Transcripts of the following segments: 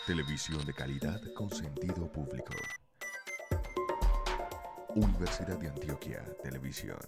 Televisión de calidad con sentido público. Universidad de Antioquia Televisión.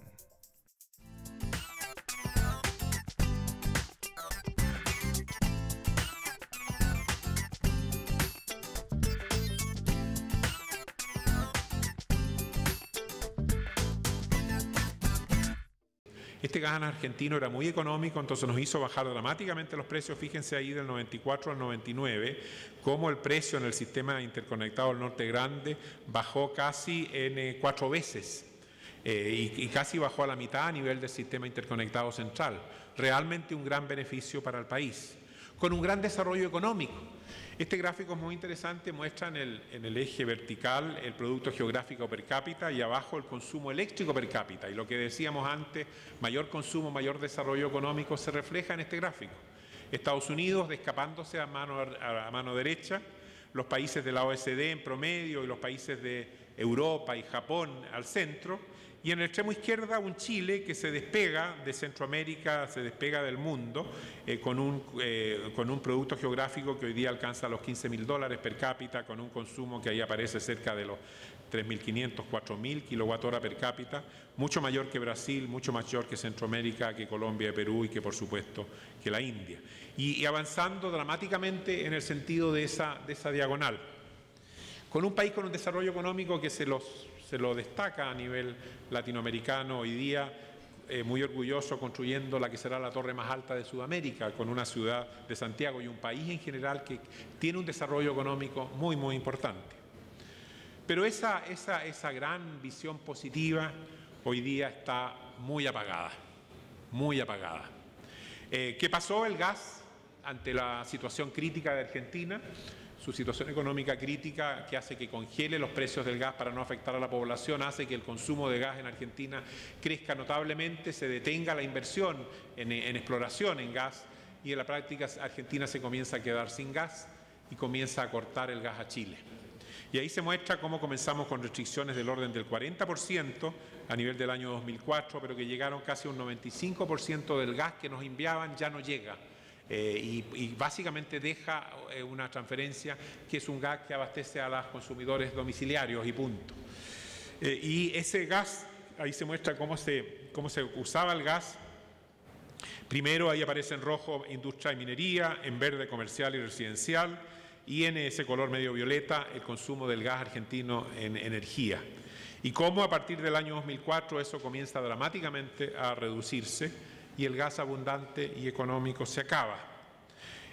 Este gas argentino era muy económico, entonces nos hizo bajar dramáticamente los precios. Fíjense ahí del 94 al 99, cómo el precio en el sistema interconectado del Norte Grande bajó casi en 4 veces. Y casi bajó a la mitad a nivel del sistema interconectado central. Realmente un gran beneficio para el país, con un gran desarrollo económico. Este gráfico es muy interesante, muestra en el eje vertical el producto geográfico per cápita y abajo el consumo eléctrico per cápita. Y lo que decíamos antes, mayor consumo, mayor desarrollo económico, se refleja en este gráfico. Estados Unidos escapándose a mano derecha, los países de la OECD en promedio y los países de Europa y Japón al centro, y en el extremo izquierda un Chile que se despega de Centroamérica, se despega del mundo con un producto geográfico que hoy día alcanza los $15.000 per cápita, con un consumo que ahí aparece cerca de los 3.500, 4.000 kWh per cápita, mucho mayor que Brasil, mucho mayor que Centroamérica, que Colombia y Perú y que por supuesto que la India. Y avanzando dramáticamente en el sentido de esa diagonal. Con un país con un desarrollo económico que se lo destaca a nivel latinoamericano hoy día, muy orgulloso construyendo la que será la torre más alta de Sudamérica, con una ciudad de Santiago y un país en general que tiene un desarrollo económico muy, muy importante. Pero esa gran visión positiva hoy día está muy apagada, muy apagada. ¿Qué pasó? El gas, ante la situación crítica de Argentina, su situación económica crítica que hace que congele los precios del gas para no afectar a la población, hace que el consumo de gas en Argentina crezca notablemente, se detenga la inversión en exploración en gas y en la práctica Argentina se comienza a quedar sin gas y comienza a cortar el gas a Chile. Y ahí se muestra cómo comenzamos con restricciones del orden del 40% a nivel del año 2004, pero que llegaron casi a un 95% del gas que nos enviaban ya no llega. Y básicamente deja una transferencia que es un gas que abastece a los consumidores domiciliarios y punto. Y ese gas, ahí se muestra cómo se usaba el gas. Primero ahí aparece en rojo industria y minería, en verde comercial y residencial, y en ese color medio violeta el consumo del gas argentino en energía. Y cómo a partir del año 2004 eso comienza dramáticamente a reducirse y el gas abundante y económico se acaba.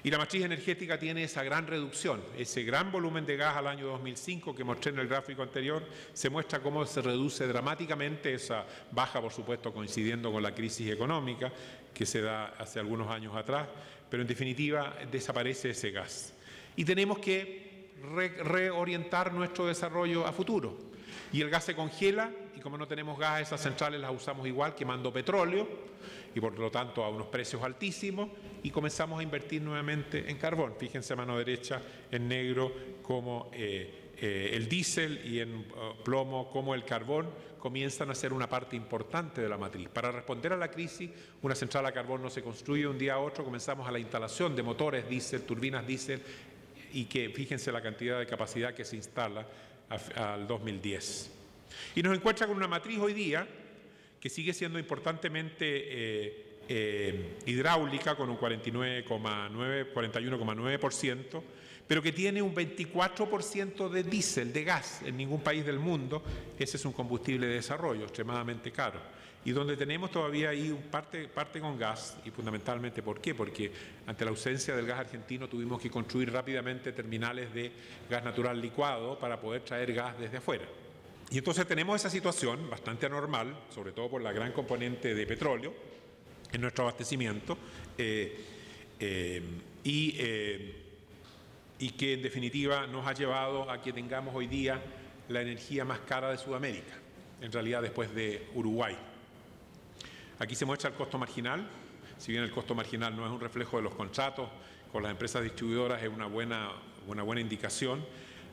Y la matriz energética tiene esa gran reducción, ese gran volumen de gas al año 2005 que mostré en el gráfico anterior, se muestra cómo se reduce dramáticamente, esa baja por supuesto coincidiendo con la crisis económica que se da hace algunos años atrás, pero en definitiva desaparece ese gas. Y tenemos que reorientar nuestro desarrollo a futuro. Y el gas se congela y como no tenemos gas, esas centrales las usamos igual quemando petróleo y por lo tanto a unos precios altísimos y comenzamos a invertir nuevamente en carbón. Fíjense a mano derecha en negro como el diésel y en plomo como el carbón comienzan a ser una parte importante de la matriz. Para responder a la crisis, una central a carbón no se construye de un día a otro, comenzamos a la instalación de motores diésel, turbinas diésel y que fíjense la cantidad de capacidad que se instala al 2010. Y nos encuentra con una matriz hoy día que sigue siendo importantemente hidráulica con un 41,9%, pero que tiene un 24% de diésel, de gas, en ningún país del mundo. Ese es un combustible de desarrollo extremadamente caro. Y donde tenemos todavía ahí parte con gas, y fundamentalmente, ¿por qué? Porque ante la ausencia del gas argentino tuvimos que construir rápidamente terminales de gas natural licuado para poder traer gas desde afuera. Y entonces tenemos esa situación bastante anormal, sobre todo por la gran componente de petróleo en nuestro abastecimiento, y que en definitiva nos ha llevado a que tengamos hoy día la energía más cara de Sudamérica, en realidad después de Uruguay. Aquí se muestra el costo marginal, si bien el costo marginal no es un reflejo de los contratos con las empresas distribuidoras, es una buena indicación.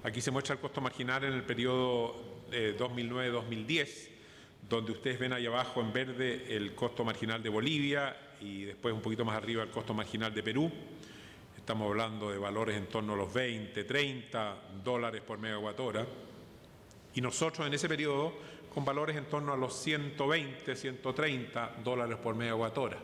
Aquí se muestra el costo marginal en el periodo 2009-2010, donde ustedes ven ahí abajo en verde el costo marginal de Bolivia y después un poquito más arriba el costo marginal de Perú. estamos hablando de valores en torno a los 20, 30 dólares por megawatt hora, y nosotros en ese periodo con valores en torno a los 120, 130 dólares por megawatt hora.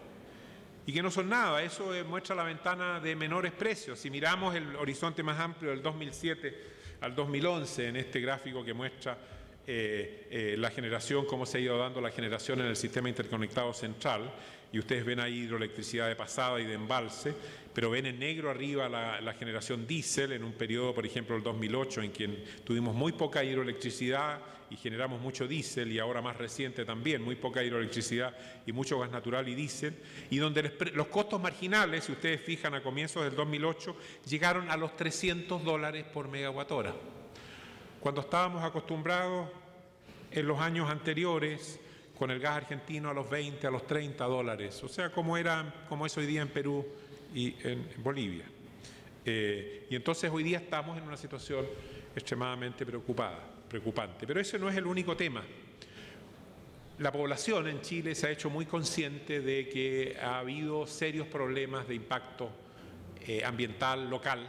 Y que no son nada, eso muestra la ventana de menores precios. Si miramos el horizonte más amplio del 2007 al 2011, en este gráfico que muestra la generación, cómo se ha ido dando la generación en el sistema interconectado central, y ustedes ven ahí hidroelectricidad de pasada y de embalse, pero ven en negro arriba la generación diésel en un periodo, por ejemplo, el 2008, en que tuvimos muy poca hidroelectricidad y generamos mucho diésel, y ahora más reciente también, muy poca hidroelectricidad y mucho gas natural y diésel, y donde los costos marginales, si ustedes fijan a comienzos del 2008, llegaron a los 300 dólares por megawatt hora. Cuando estábamos acostumbrados en los años anteriores con el gas argentino a los 20, a los 30 dólares, o sea, como es hoy día en Perú y en Bolivia. Y entonces hoy día estamos en una situación extremadamente preocupante. Pero ese no es el único tema. La población en Chile se ha hecho muy consciente de que ha habido serios problemas de impacto ambiental local.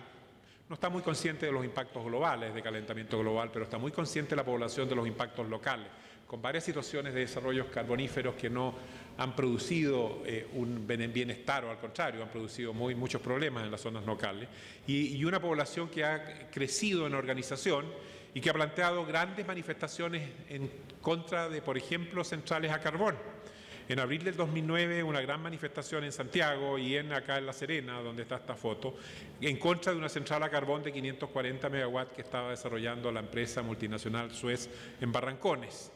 No está muy consciente de los impactos globales de calentamiento global, pero está muy consciente la población de los impactos locales, con varias situaciones de desarrollos carboníferos que no han producido un bienestar, o al contrario, han producido muchos problemas en las zonas locales, y una población que ha crecido en organización y que ha planteado grandes manifestaciones en contra de, por ejemplo, centrales a carbón. En abril del 2009, una gran manifestación en Santiago y acá en La Serena, donde está esta foto, en contra de una central a carbón de 540 megawatts que estaba desarrollando la empresa multinacional Suez en Barrancones.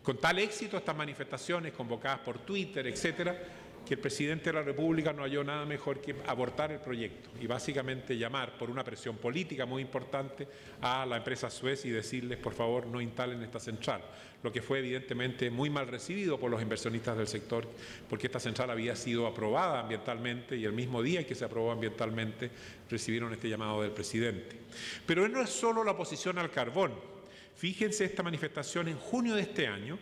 Con tal éxito estas manifestaciones convocadas por Twitter, etcétera, que el presidente de la República no halló nada mejor que abortar el proyecto y básicamente llamar por una presión política muy importante a la empresa Suez y decirles, por favor, no instalen esta central, lo que fue evidentemente muy mal recibido por los inversionistas del sector, porque esta central había sido aprobada ambientalmente y el mismo día que se aprobó ambientalmente recibieron este llamado del presidente. Pero no es solo la oposición al carbón. Fíjense esta manifestación en junio de este año,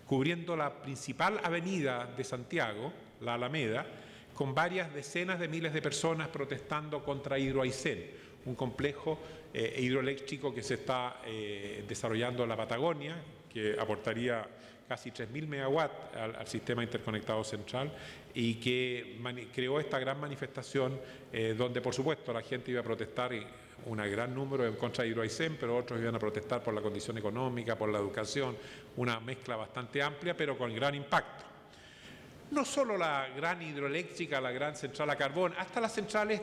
cubriendo la principal avenida de Santiago, la Alameda, con varias decenas de miles de personas protestando contra Hidro Aysén, un complejo hidroeléctrico que se está desarrollando en la Patagonia, que aportaría casi 3.000 megawatts al sistema interconectado central, y que creó esta gran manifestación donde, por supuesto, la gente iba a protestar, un gran número en contra de Hidro Aysén, pero otros iban a protestar por la condición económica, por la educación, una mezcla bastante amplia, pero con gran impacto. No solo la gran hidroeléctrica, la gran central a carbón, hasta las centrales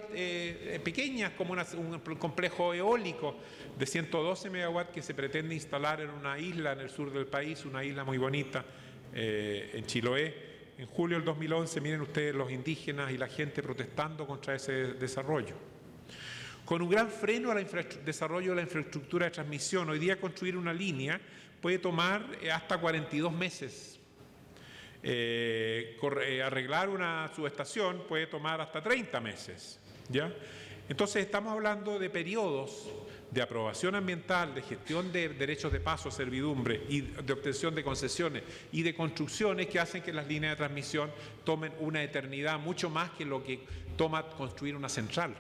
pequeñas, como un complejo eólico de 112 megawatts que se pretende instalar en una isla en el sur del país, una isla muy bonita, en Chiloé. En julio del 2011, miren ustedes los indígenas y la gente protestando contra ese desarrollo. Con un gran freno al desarrollo de la infraestructura de transmisión. Hoy día construir una línea puede tomar hasta 42 meses. Arreglar una subestación puede tomar hasta 30 meses. ¿Ya? Entonces estamos hablando de periodos de aprobación ambiental, de gestión de derechos de paso, servidumbre y de obtención de concesiones y de construcciones que hacen que las líneas de transmisión tomen una eternidad, mucho más que lo que toma construir una central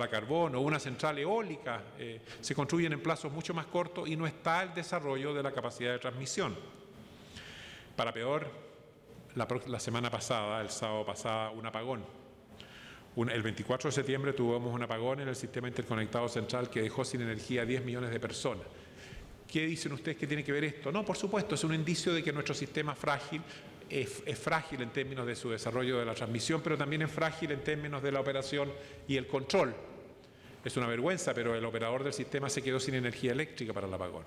a carbón o una central eólica. Se construyen en plazos mucho más cortos y no está el desarrollo de la capacidad de transmisión. Para peor, la semana pasada, el sábado pasado, un apagón. El 24 de septiembre tuvimos un apagón en el sistema interconectado central que dejó sin energía a 10 millones de personas. ¿Qué dicen ustedes que tiene que ver esto? No, por supuesto, es un indicio de que nuestro sistema es frágil en términos de su desarrollo de la transmisión, pero también es frágil en términos de la operación y el control. Es una vergüenza, pero el operador del sistema se quedó sin energía eléctrica para el apagón.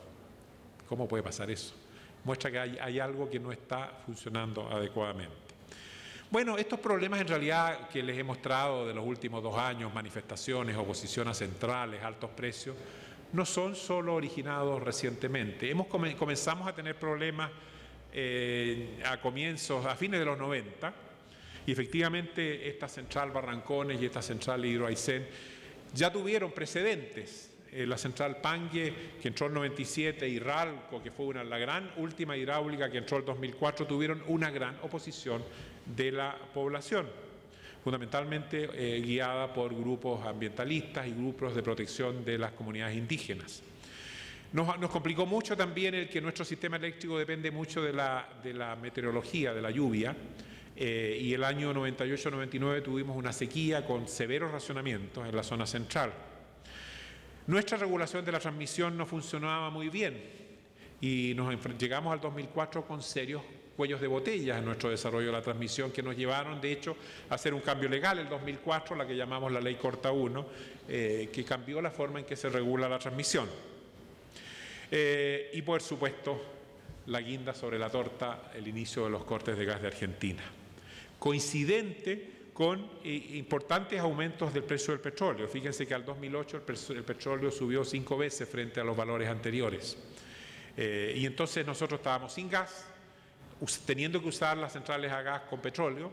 ¿Cómo puede pasar eso? Muestra que hay algo que no está funcionando adecuadamente. Bueno, estos problemas en realidad que les he mostrado de los últimos 2 años, manifestaciones, oposición a centrales, altos precios, no son solo originados recientemente. Comenzamos a tener problemas a fines de los 90, y efectivamente esta central Barrancones y esta central Hidro Aysén ya tuvieron precedentes. La central Pangue, que entró en 97, y Ralco, que fue la gran última hidráulica que entró en 2004, tuvieron una gran oposición de la población. fundamentalmente guiada por grupos ambientalistas y grupos de protección de las comunidades indígenas. Nos complicó mucho también el que nuestro sistema eléctrico depende mucho de la meteorología, de la lluvia, y el año 98-99 tuvimos una sequía con severos racionamientos en la zona central. Nuestra regulación de la transmisión no funcionaba muy bien y llegamos al 2004 con serios cuellos de botella en nuestro desarrollo de la transmisión, que nos llevaron, de hecho, a hacer un cambio legal en 2004, la que llamamos la Ley Corta 1, que cambió la forma en que se regula la transmisión. Y, por supuesto, la guinda sobre la torta, el inicio de los cortes de gas de Argentina, coincidente con importantes aumentos del precio del petróleo. Fíjense que al 2008 el petróleo subió 5 veces frente a los valores anteriores. Y entonces nosotros estábamos sin gas, teniendo que usar las centrales a gas con petróleo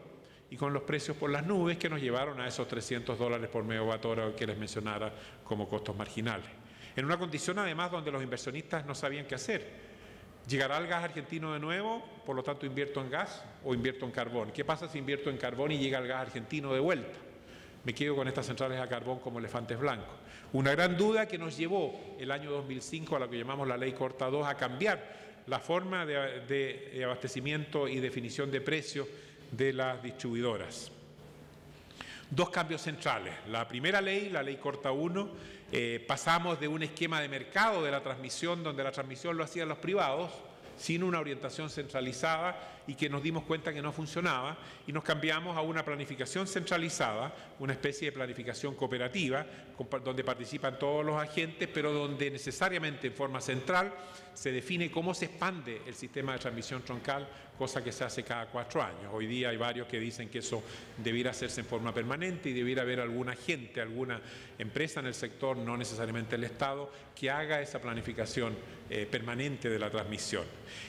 y con los precios por las nubes que nos llevaron a esos $300 por megawatt hora que les mencionara como costos marginales. En una condición además donde los inversionistas no sabían qué hacer. ¿Llegará el gas argentino de nuevo? Por lo tanto, ¿invierto en gas o invierto en carbón? ¿Qué pasa si invierto en carbón y llega el gas argentino de vuelta? Me quedo con estas centrales a carbón como elefantes blancos. Una gran duda que nos llevó el año 2005 a lo que llamamos la Ley Corta 2 a cambiar la forma de abastecimiento y definición de precios de las distribuidoras. Dos cambios centrales. La primera ley, la Ley Corta 1, pasamos de un esquema de mercado de la transmisión, donde la transmisión lo hacían los privados, sin una orientación centralizada y que nos dimos cuenta que no funcionaba, y nos cambiamos a una planificación centralizada, una especie de planificación cooperativa, donde participan todos los agentes, pero donde necesariamente en forma central se define cómo se expande el sistema de transmisión troncal, cosa que se hace cada 4 años. Hoy día hay varios que dicen que eso debiera hacerse en forma permanente y debiera haber algún agente, alguna empresa en el sector, no necesariamente el Estado, que haga esa planificación permanente de la transmisión.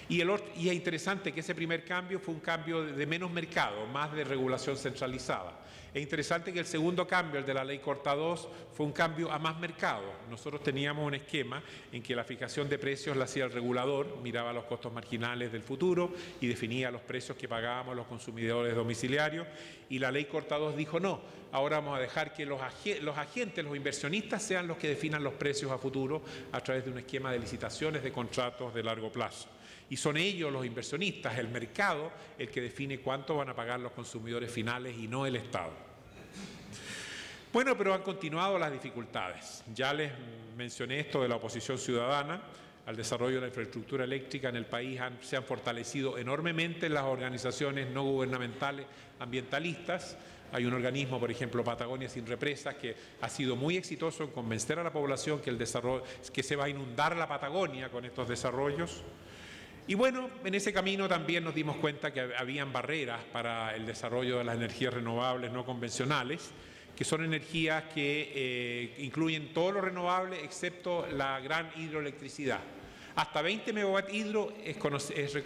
Y es interesante que ese primer cambio fue un cambio de menos mercado, más de regulación centralizada. Es interesante que el segundo cambio, el de la Ley Corta 2, fue un cambio a más mercado. Nosotros teníamos un esquema en que la fijación de precios la hacía el regulador, miraba los costos marginales del futuro y definía los precios que pagábamos los consumidores domiciliarios, y la Ley Corta 2 dijo no, ahora vamos a dejar que los agentes, los inversionistas sean los que definan los precios a futuro a través de un esquema de licitaciones de contratos de largo plazo. Y son ellos, los inversionistas, el mercado, el que define cuánto van a pagar los consumidores finales y no el Estado. Bueno, pero han continuado las dificultades. Ya les mencioné esto de la oposición ciudadana al desarrollo de la infraestructura eléctrica en el país. Se han fortalecido enormemente las organizaciones no gubernamentales ambientalistas. Hay un organismo, por ejemplo, Patagonia Sin Represas, que ha sido muy exitoso en convencer a la población que se va a inundar la Patagonia con estos desarrollos. Y bueno, en ese camino también nos dimos cuenta que habían barreras para el desarrollo de las energías renovables no convencionales, que son energías que incluyen todo lo renovable excepto la gran hidroelectricidad. Hasta 20 megawatt hidro es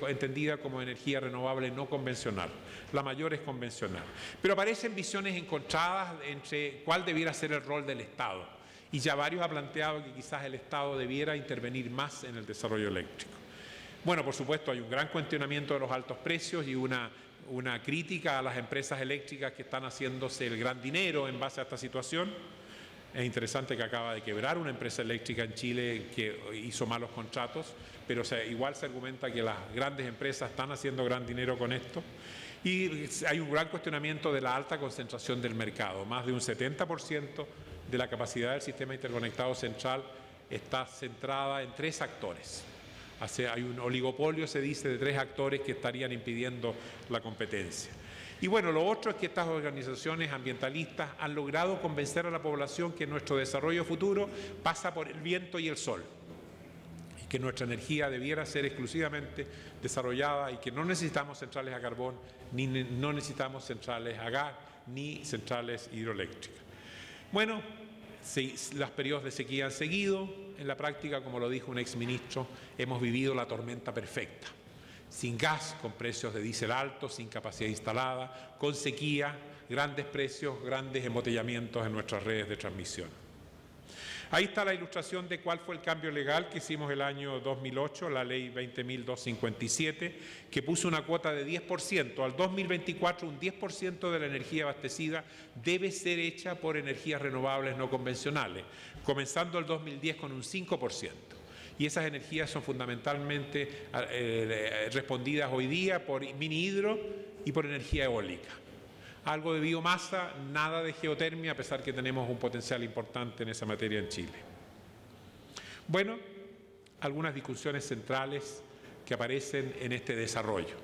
entendida como energía renovable no convencional. La mayor es convencional. Pero aparecen visiones encontradas entre cuál debiera ser el rol del Estado. Y ya varios han planteado que quizás el Estado debiera intervenir más en el desarrollo eléctrico. Bueno, por supuesto, hay un gran cuestionamiento de los altos precios y una crítica a las empresas eléctricas que están haciéndose el gran dinero en base a esta situación. Es interesante que acaba de quebrar una empresa eléctrica en Chile que hizo malos contratos, pero igual se argumenta que las grandes empresas están haciendo gran dinero con esto. Y hay un gran cuestionamiento de la alta concentración del mercado. Más de un 70% de la capacidad del sistema interconectado central está centrada en 3 actores. Hay un oligopolio, se dice, de 3 actores que estarían impidiendo la competencia. Y bueno, lo otro es que estas organizaciones ambientalistas han logrado convencer a la población que nuestro desarrollo futuro pasa por el viento y el sol, y que nuestra energía debiera ser exclusivamente desarrollada y que no necesitamos centrales a carbón, no necesitamos centrales a gas, ni centrales hidroeléctricas. Bueno, los periodos de sequía han seguido. En la práctica, como lo dijo un exministro, hemos vivido la tormenta perfecta. Sin gas, con precios de diésel altos, sin capacidad instalada, con sequía, grandes precios, grandes embotellamientos en nuestras redes de transmisión. Ahí está la ilustración de cuál fue el cambio legal que hicimos el año 2008, la ley 20.257, que puso una cuota de 10%. Al 2024, un 10% de la energía abastecida debe ser hecha por energías renovables no convencionales, comenzando el 2010 con un 5%. Y esas energías son fundamentalmente respondidas hoy día por mini hidro y por energía eólica. Algo de biomasa, nada de geotermia, a pesar que tenemos un potencial importante en esa materia en Chile. Bueno, algunas discusiones centrales que aparecen en este desarrollo.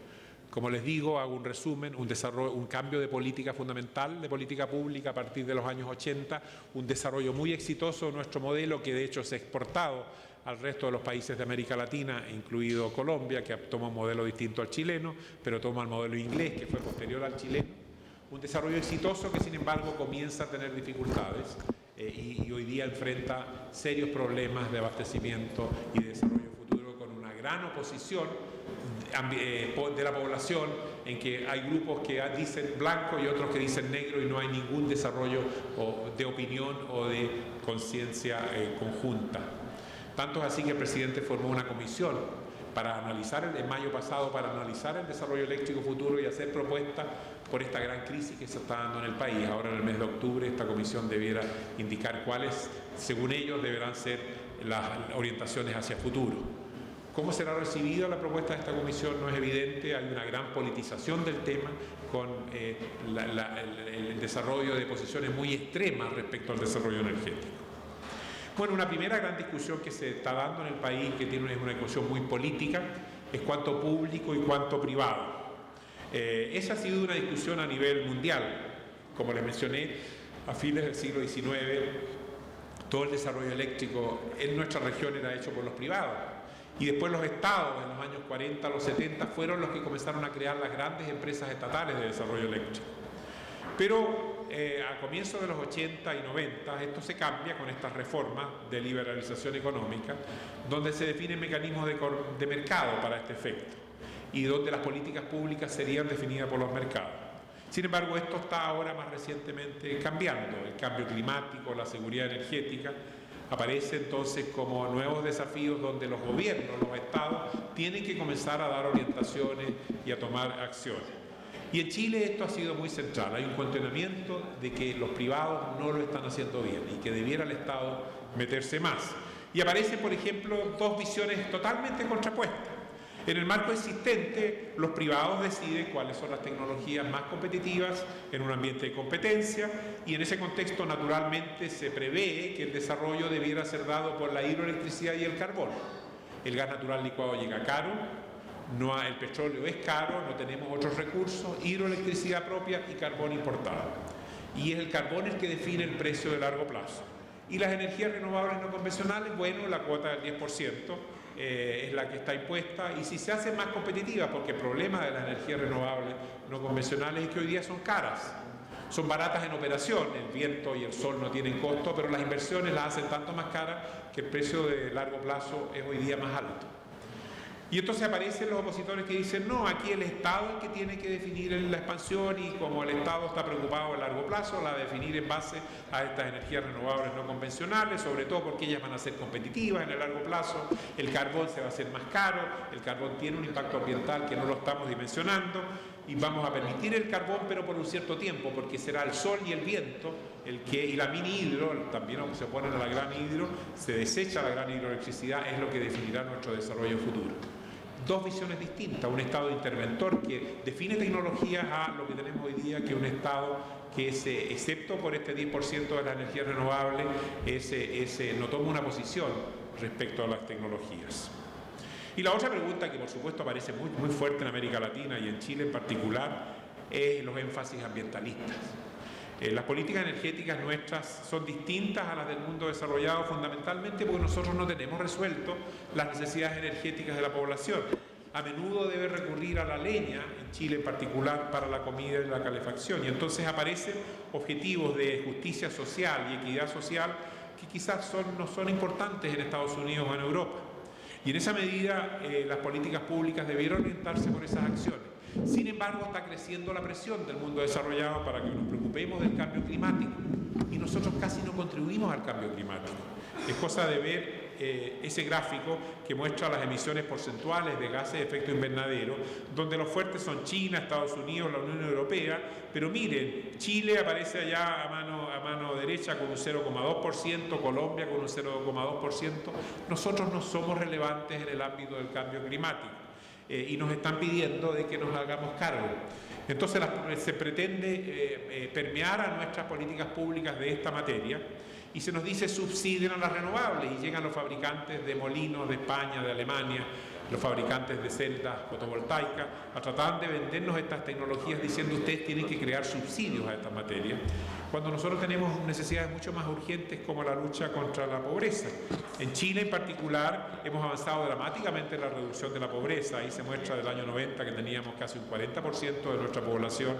Como les digo, hago un resumen, un cambio de política fundamental, de política pública a partir de los años 80, un desarrollo muy exitoso de nuestro modelo que de hecho se ha exportado al resto de los países de América Latina, incluido Colombia, que toma un modelo distinto al chileno, pero toma el modelo inglés, que fue posterior al chileno. Un desarrollo exitoso que, sin embargo, comienza a tener dificultades y hoy día enfrenta serios problemas de abastecimiento y de desarrollo futuro, con una gran oposición de la población, en que hay grupos que dicen blanco y otros que dicen negro, y no hay ningún desarrollo de opinión o de conciencia conjunta. Tanto es así que el presidente formó una comisión para analizar, en mayo pasado, para analizar el desarrollo eléctrico futuro y hacer propuestas por esta gran crisis que se está dando en el país. Ahora, en el mes de octubre, esta comisión debiera indicar cuáles, según ellos, deberán ser las orientaciones hacia el futuro. ¿Cómo será recibida la propuesta de esta comisión? No es evidente. Hay una gran politización del tema, con el desarrollo de posiciones muy extremas respecto al desarrollo energético. Bueno, una primera gran discusión que se está dando en el país, que tiene una discusión muy política, es cuánto público y cuánto privado. Esa ha sido una discusión a nivel mundial. Como les mencioné, a fines del siglo XIX, todo el desarrollo eléctrico en nuestra región era hecho por los privados. Y después los estados, en los años 40 a los 70, fueron los que comenzaron a crear las grandes empresas estatales de desarrollo eléctrico. Pero a comienzos de los 80 y 90 esto se cambia con estas reformas de liberalización económica, donde se definen mecanismos de mercado para este efecto y donde las políticas públicas serían definidas por los mercados. Sin embargo, esto está ahora más recientemente cambiando. El cambio climático, la seguridad energética, aparece entonces como nuevos desafíos donde los gobiernos, los estados, tienen que comenzar a dar orientaciones y a tomar acciones. Y en Chile esto ha sido muy central. Hay un cuestionamiento de que los privados no lo están haciendo bien y que debiera el Estado meterse más. Y aparecen, por ejemplo, dos visiones totalmente contrapuestas. En el marco existente, los privados deciden cuáles son las tecnologías más competitivas en un ambiente de competencia, y en ese contexto, naturalmente, se prevé que el desarrollo debiera ser dado por la hidroelectricidad y el carbón. El gas natural licuado llega caro, el petróleo es caro, no tenemos otros recursos, hidroelectricidad propia y carbón importado. Y es el carbón el que define el precio de largo plazo. Y las energías renovables no convencionales, bueno, la cuota del 10% es la que está impuesta, y si se hace más competitiva, porque el problema de las energías renovables no convencionales es que hoy día son caras. Son baratas en operación, el viento y el sol no tienen costo, pero las inversiones las hacen tanto más caras que el precio de largo plazo es hoy día más alto. Y entonces aparecen los opositores que dicen, no, aquí el Estado es el que tiene que definir la expansión, y como el Estado está preocupado a largo plazo, la definir en base a estas energías renovables no convencionales, sobre todo porque ellas van a ser competitivas en el largo plazo, el carbón se va a hacer más caro, el carbón tiene un impacto ambiental que no lo estamos dimensionando, y vamos a permitir el carbón, pero por un cierto tiempo, porque será el sol y el viento y la mini hidro, también aunque se oponen a la gran hidro, se desecha la gran hidroelectricidad, es lo que definirá nuestro desarrollo futuro. Dos visiones distintas, un Estado interventor que define tecnologías a lo que tenemos hoy día, que un Estado que excepto por este 10% de las energías renovables, no toma una posición respecto a las tecnologías. Y la otra pregunta, que por supuesto aparece muy fuerte en América Latina y en Chile en particular, es los énfasis ambientalistas. Las políticas energéticas nuestras son distintas a las del mundo desarrollado, fundamentalmente porque nosotros no tenemos resuelto las necesidades energéticas de la población. A menudo debe recurrir a la leña, en Chile en particular, para la comida y la calefacción, y entonces aparecen objetivos de justicia social y equidad social que quizás no son importantes en Estados Unidos o en Europa. Y en esa medida las políticas públicas debieron orientarse por esas acciones. Sin embargo, está creciendo la presión del mundo desarrollado para que nos preocupemos del cambio climático y nosotros casi no contribuimos al cambio climático. Es cosa de ver ese gráfico que muestra las emisiones porcentuales de gases de efecto invernadero, donde los fuertes son China, Estados Unidos, la Unión Europea, pero miren, Chile aparece allá a mano derecha con un 0,2%, Colombia con un 0,2%. Nosotros no somos relevantes en el ámbito del cambio climático y nos están pidiendo de que nos hagamos cargo. Entonces se pretende permear a nuestras políticas públicas de esta materia y se nos dice subsidien a las renovables y llegan los fabricantes de molinos de España, de Alemania, los fabricantes de celdas fotovoltaicas a tratar de vendernos estas tecnologías diciendo ustedes tienen que crear subsidios a estas materias, cuando nosotros tenemos necesidades mucho más urgentes como la lucha contra la pobreza. En Chile en particular hemos avanzado dramáticamente en la reducción de la pobreza. Ahí se muestra del año 90 que teníamos casi un 40% de nuestra población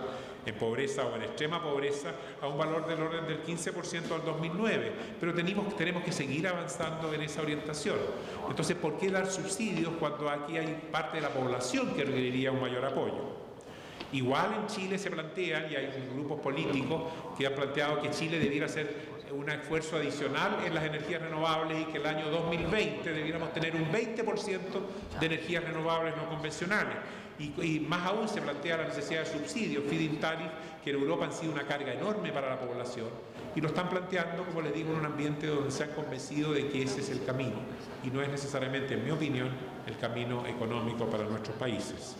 en pobreza o en extrema pobreza, a un valor del orden del 15% al 2009, pero tenemos que seguir avanzando en esa orientación. Entonces, ¿por qué dar subsidios cuando aquí hay parte de la población que requeriría un mayor apoyo? Igual en Chile se plantean, y hay grupos políticos que han planteado que Chile debiera hacer un esfuerzo adicional en las energías renovables y que el año 2020 debiéramos tener un 20% de energías renovables no convencionales. Y más aún se plantea la necesidad de subsidios, feed-in tariff, que en Europa han sido una carga enorme para la población. Y lo están planteando, como les digo, en un ambiente donde se han convencido de que ese es el camino. Y no es necesariamente, en mi opinión, el camino económico para nuestros países.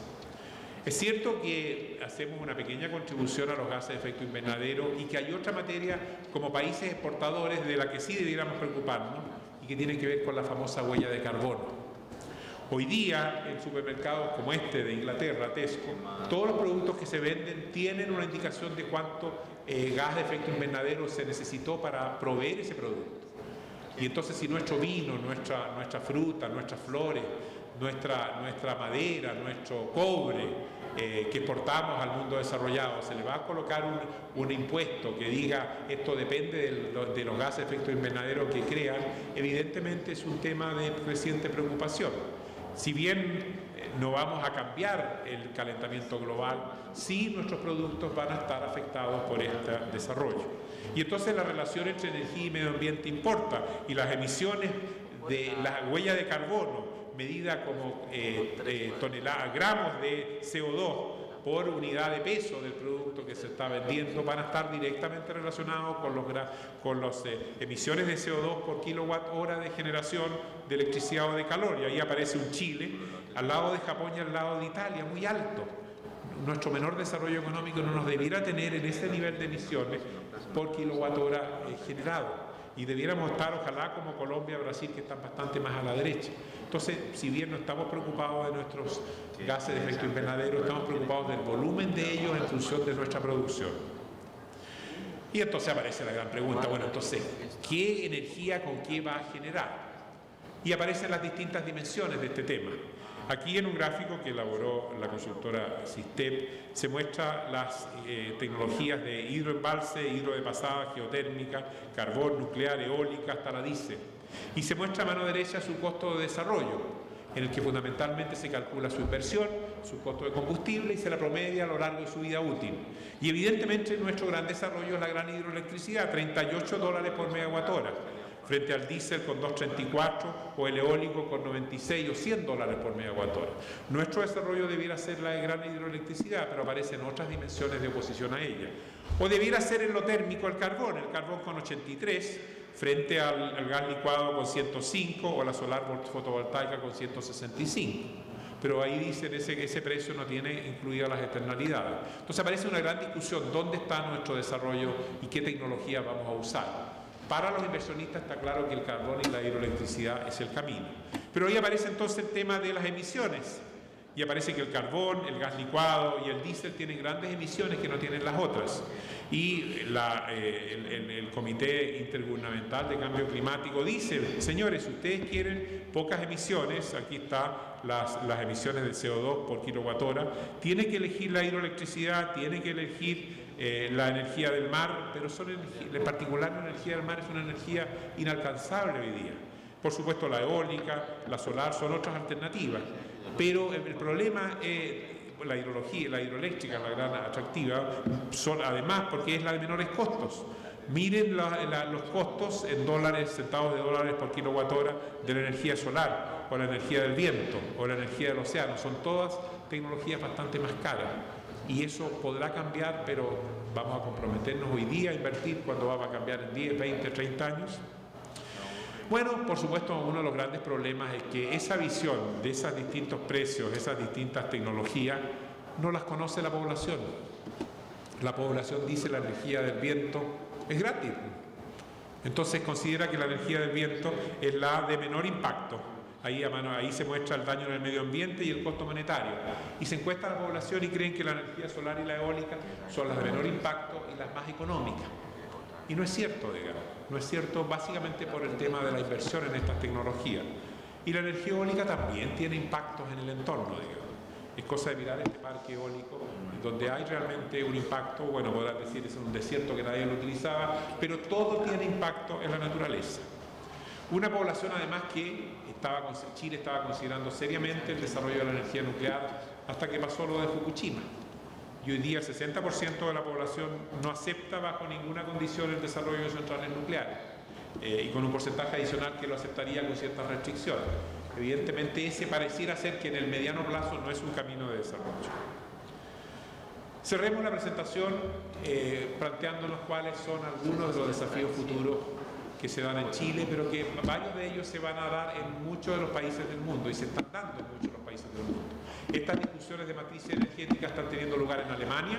Es cierto que hacemos una pequeña contribución a los gases de efecto invernadero y que hay otra materia como países exportadores de la que sí debiéramos preocuparnos y que tiene que ver con la famosa huella de carbono. Hoy día, en supermercados como este de Inglaterra, Tesco, todos los productos que se venden tienen una indicación de cuánto gas de efecto invernadero se necesitó para proveer ese producto. Y entonces si nuestro vino, nuestra fruta, nuestras flores, nuestra madera, nuestro cobre que exportamos al mundo desarrollado, se le va a colocar un impuesto que diga esto depende de los gases de efecto invernadero que crean, evidentemente es un tema de creciente preocupación. Si bien no vamos a cambiar el calentamiento global, sí nuestros productos van a estar afectados por este desarrollo. Y entonces la relación entre energía y medio ambiente importa, y las emisiones de la huella de carbono medida como gramos de CO2 por unidad de peso del producto que se está vendiendo van a estar directamente relacionados con las emisiones de CO2 por kilowatt hora de generación de electricidad o de calor. Y ahí aparece un Chile al lado de Japón y al lado de Italia, muy alto. Nuestro menor desarrollo económico no nos debiera tener en ese nivel de emisiones por kilowatt hora generado. Y debiéramos estar, ojalá, como Colombia, Brasil, que están bastante más a la derecha. Entonces, si bien no estamos preocupados de nuestros gases de efecto invernadero, estamos preocupados del volumen de ellos en función de nuestra producción. Y entonces aparece la gran pregunta, bueno, entonces, ¿qué energía con qué va a generar? Y aparecen las distintas dimensiones de este tema. Aquí en un gráfico que elaboró la consultora Sistep se muestra las tecnologías de hidroembalse, hidro de pasada, geotérmica, carbón, nuclear, eólica, hasta la diésel. Y se muestra a mano derecha su costo de desarrollo, en el que fundamentalmente se calcula su inversión, su costo de combustible y se la promedia a lo largo de su vida útil. Y evidentemente nuestro gran desarrollo es la gran hidroelectricidad, $38 por megawatt hora, frente al diésel con 2.34 o el eólico con 96 o $100 por megawatt hora. Nuestro desarrollo debiera ser la gran hidroelectricidad, pero aparecen otras dimensiones de oposición a ella. O debiera ser en lo térmico el carbón con 83 frente al gas licuado con 105 o la solar fotovoltaica con 165. Pero ahí dicen que ese precio no tiene incluidas las externalidades. Entonces aparece una gran discusión, ¿dónde está nuestro desarrollo y qué tecnología vamos a usar? Para los inversionistas está claro que el carbón y la hidroelectricidad es el camino. Pero ahí aparece entonces el tema de las emisiones. Y aparece que el carbón, el gas licuado y el diésel tienen grandes emisiones que no tienen las otras. Y el Comité Intergubernamental de Cambio Climático dice, señores, si ustedes quieren pocas emisiones, aquí están las emisiones de CO2 por kilowatt hora, tienen que elegir la hidroelectricidad, tienen que elegir la energía del mar, pero en particular la energía del mar es una energía inalcanzable hoy día. Por supuesto la eólica, la solar son otras alternativas, pero el problema la hidroeléctrica, la gran atractiva, son además porque es la de menores costos. Miren los costos en dólares, centavos de dólares por kilowatt hora de la energía solar, o la energía del viento, o la energía del océano. Son todas tecnologías bastante más caras. Y eso podrá cambiar, pero vamos a comprometernos hoy día a invertir cuando va a cambiar en 10, 20, 30 años. Bueno, por supuesto, uno de los grandes problemas es que esa visión de esos distintos precios, esas distintas tecnologías, no las conoce la población. La población dice la energía del viento es gratis. Entonces considera que la energía del viento es la de menor impacto. Ahí se muestra el daño en el medio ambiente y el costo monetario. Y se encuesta a la población y creen que la energía solar y la eólica son las de menor impacto y las más económicas. Y no es cierto, digamos. No es cierto básicamente por el tema de la inversión en estas tecnologías. Y la energía eólica también tiene impactos en el entorno, digamos. Es cosa de mirar este parque eólico, donde hay realmente un impacto, bueno, podrás decir es un desierto que nadie lo utilizaba, pero todo tiene impacto en la naturaleza. Una población además que Chile estaba considerando seriamente el desarrollo de la energía nuclear hasta que pasó lo de Fukushima. Y hoy día el 60% de la población no acepta bajo ninguna condición el desarrollo de centrales nucleares, y con un porcentaje adicional que lo aceptaría con ciertas restricciones. Evidentemente ese pareciera ser que en el mediano plazo no es un camino de desarrollo. Cerremos la presentación planteándonos cuáles son algunos de los desafíos futuros que se dan en Chile, pero que varios de ellos se van a dar en muchos de los países del mundo y se están dando en muchos de los países del mundo. Estas discusiones de matriz energética están teniendo lugar en Alemania,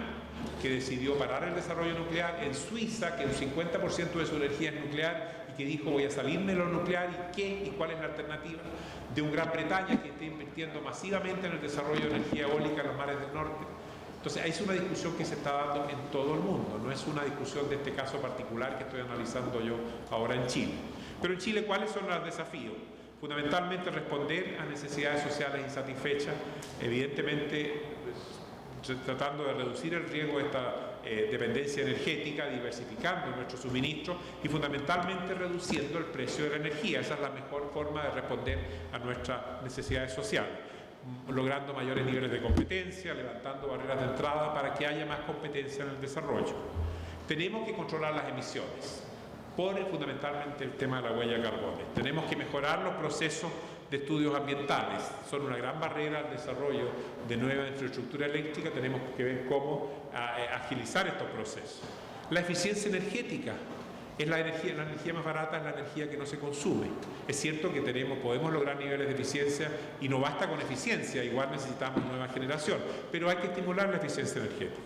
que decidió parar el desarrollo nuclear, en Suiza, que un 50% de su energía es nuclear y que dijo voy a salirme de lo nuclear y cuál es la alternativa, de un Gran Bretaña que está invirtiendo masivamente en el desarrollo de energía eólica en los mares del norte. Entonces, es una discusión que se está dando en todo el mundo, no es una discusión de este caso particular que estoy analizando yo ahora en Chile. Pero en Chile, ¿cuáles son los desafíos? Fundamentalmente responder a necesidades sociales insatisfechas, evidentemente tratando de reducir el riesgo de esta dependencia energética, diversificando nuestro suministro y fundamentalmente reduciendo el precio de la energía. Esa es la mejor forma de responder a nuestras necesidades sociales, logrando mayores niveles de competencia, levantando barreras de entrada para que haya más competencia en el desarrollo. Tenemos que controlar las emisiones, por fundamentalmente el tema de la huella de carbono. Tenemos que mejorar los procesos de estudios ambientales, son una gran barrera al desarrollo de nueva infraestructura eléctrica, tenemos que ver cómo agilizar estos procesos. La eficiencia energética. La energía más barata es la energía que no se consume. Es cierto que podemos lograr niveles de eficiencia y no basta con eficiencia, igual necesitamos nueva generación, pero hay que estimular la eficiencia energética.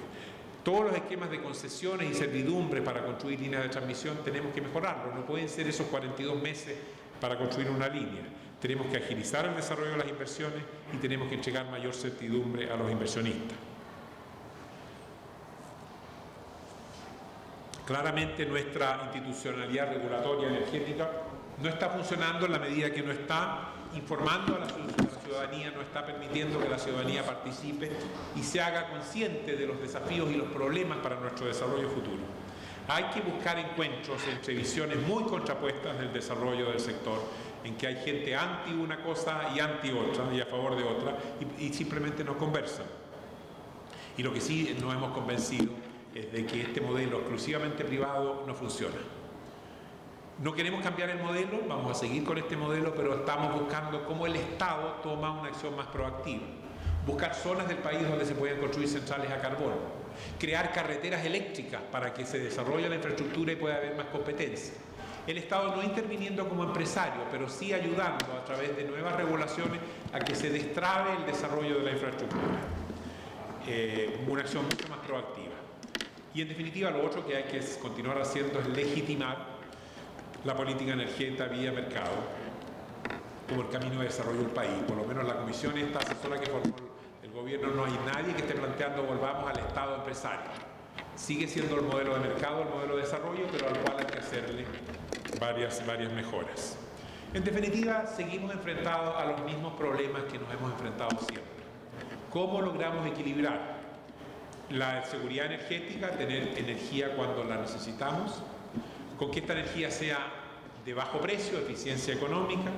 Todos los esquemas de concesiones y servidumbres para construir líneas de transmisión tenemos que mejorarlos, no pueden ser esos 42 meses para construir una línea. Tenemos que agilizar el desarrollo de las inversiones y tenemos que entregar mayor certidumbre a los inversionistas. Claramente nuestra institucionalidad regulatoria energética no está funcionando en la medida que no está informando a la ciudadanía, no está permitiendo que la ciudadanía participe y se haga consciente de los desafíos y los problemas para nuestro desarrollo futuro. Hay que buscar encuentros entre visiones muy contrapuestas del desarrollo del sector, en que hay gente anti una cosa y anti otra y a favor de otra y simplemente no conversan. Y lo que sí nos hemos convencido es de que este modelo exclusivamente privado no funciona. No queremos cambiar el modelo, vamos a seguir con este modelo, pero estamos buscando cómo el Estado toma una acción más proactiva. Buscar zonas del país donde se puedan construir centrales a carbón. Crear carreteras eléctricas para que se desarrolle la infraestructura y pueda haber más competencia. El Estado no interviniendo como empresario, pero sí ayudando a través de nuevas regulaciones a que se destrabe el desarrollo de la infraestructura. Una acción mucho más proactiva. Y en definitiva lo otro que hay que continuar haciendo es legitimar la política energética vía mercado como el camino de desarrollo del país. Por lo menos la comisión esta asesora que formó el gobierno no hay nadie que esté planteando volvamos al Estado empresario. Sigue siendo el modelo de mercado, el modelo de desarrollo, pero al cual hay que hacerle varias mejoras. En definitiva, seguimos enfrentados a los mismos problemas que nos hemos enfrentado siempre. ¿Cómo logramos equilibrar la seguridad energética, tener energía cuando la necesitamos, con que esta energía sea de bajo precio, eficiencia económica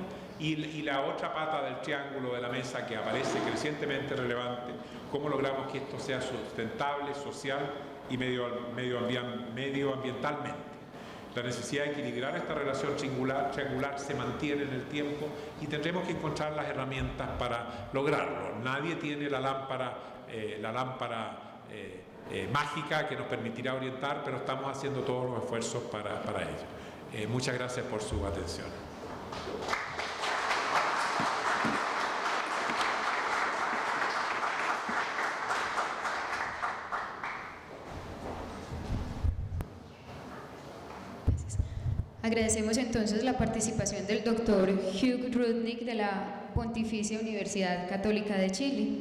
Y la otra pata del triángulo de la mesa que aparece crecientemente relevante, cómo logramos que esto sea sustentable, social y medioambientalmente. La necesidad de equilibrar esta relación triangular se mantiene en el tiempo y tendremos que encontrar las herramientas para lograrlo. Nadie tiene la lámpara mágica que nos permitirá orientar, pero estamos haciendo todos los esfuerzos para ello. Muchas gracias por su atención. Agradecemos entonces la participación del doctor Hugh Rudnick de la Pontificia Universidad Católica de Chile.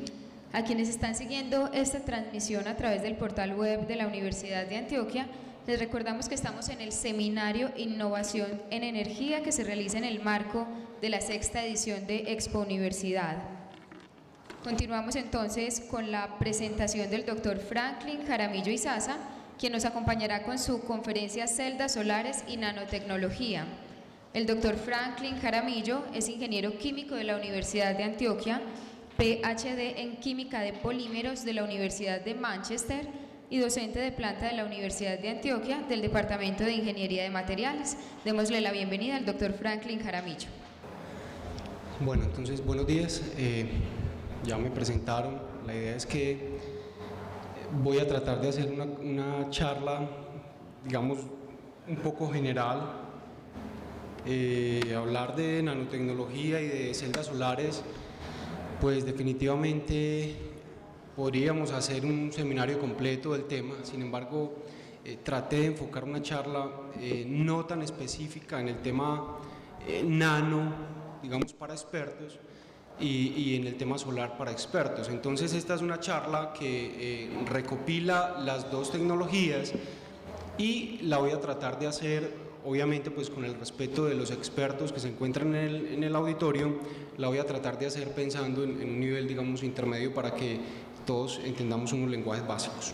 A quienes están siguiendo esta transmisión a través del portal web de la Universidad de Antioquia, les recordamos que estamos en el seminario Innovación en Energía que se realiza en el marco de la 6ª edición de Expo Universidad. Continuamos entonces con la presentación del doctor Franklin Jaramillo Izaza, quien nos acompañará con su conferencia Celdas Solares y Nanotecnología. El doctor Franklin Jaramillo es ingeniero químico de la Universidad de Antioquia, PhD en Química de Polímeros de la Universidad de Manchester y docente de planta de la Universidad de Antioquia del Departamento de Ingeniería de Materiales. Démosle la bienvenida al doctor Franklin Jaramillo. Bueno, entonces, buenos días. Ya me presentaron. La idea es que voy a tratar de hacer una charla, digamos, un poco general, hablar de nanotecnología y de celdas solares. Pues definitivamente podríamos hacer un seminario completo del tema. Sin embargo, traté de enfocar una charla no tan específica en el tema nano, digamos, para expertos, y en el tema solar para expertos. Entonces esta es una charla que recopila las dos tecnologías y la voy a tratar de hacer, obviamente pues con el respeto de los expertos que se encuentran en el auditorio. La voy a tratar de hacer pensando en un nivel, digamos, intermedio para que todos entendamos unos lenguajes básicos.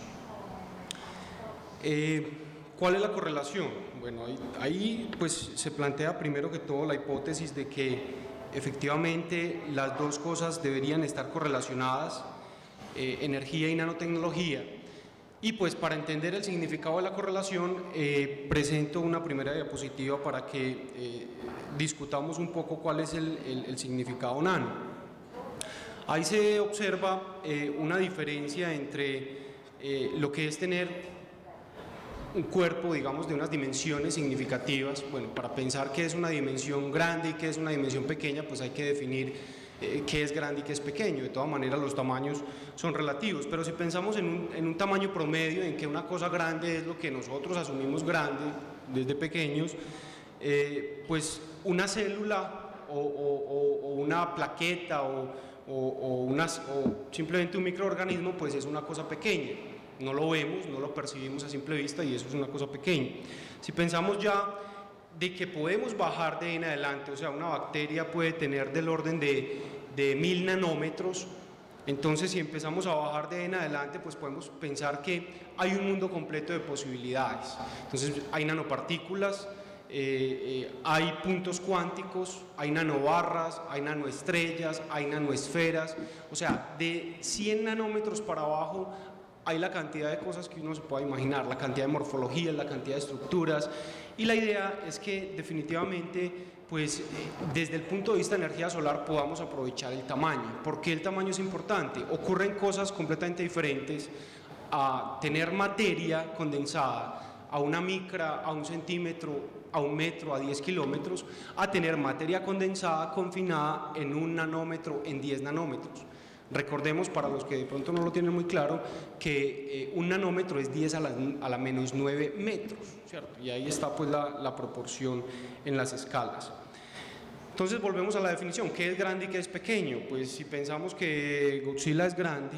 ¿Cuál es la correlación? Bueno, ahí pues se plantea primero que todo la hipótesis de que efectivamente las dos cosas deberían estar correlacionadas, energía y nanotecnología. Y pues para entender el significado de la correlación presento una primera diapositiva para que discutamos un poco cuál es el significado nano. Ahí se observa una diferencia entre lo que es tener un cuerpo, digamos, de unas dimensiones significativas. Bueno, para pensar qué es una dimensión grande y qué es una dimensión pequeña, pues hay que definir qué es grande y qué es pequeño. De todas maneras, los tamaños son relativos, pero si pensamos en un tamaño promedio, en que una cosa grande es lo que nosotros asumimos grande desde pequeños, pues una célula o una plaqueta o simplemente un microorganismo, pues es una cosa pequeña. No lo vemos, no lo percibimos a simple vista y eso es una cosa pequeña. Si pensamos ya de que podemos bajar de ahí en adelante, o sea, una bacteria puede tener del orden de 1000 nanómetros, entonces si empezamos a bajar de ahí en adelante, pues podemos pensar que hay un mundo completo de posibilidades. Entonces hay nanopartículas, hay puntos cuánticos, hay nanobarras, hay nanoestrellas, hay nanoesferas, o sea, de 100 nanómetros para abajo hay la cantidad de cosas que uno se pueda imaginar, la cantidad de morfologías, la cantidad de estructuras, y la idea es que definitivamente, pues desde el punto de vista de energía solar podamos aprovechar el tamaño. ¿Por qué el tamaño es importante? Ocurren cosas completamente diferentes a tener materia condensada a una micra, a un centímetro, a un metro, a 10 kilómetros, a tener materia condensada confinada en un nanómetro, en 10 nanómetros. Recordemos, para los que de pronto no lo tienen muy claro, que un nanómetro es 10 a la menos 9 metros, ¿cierto? Y ahí está pues la proporción en las escalas. Entonces volvemos a la definición, ¿qué es grande y qué es pequeño? Pues si pensamos que Godzilla es grande,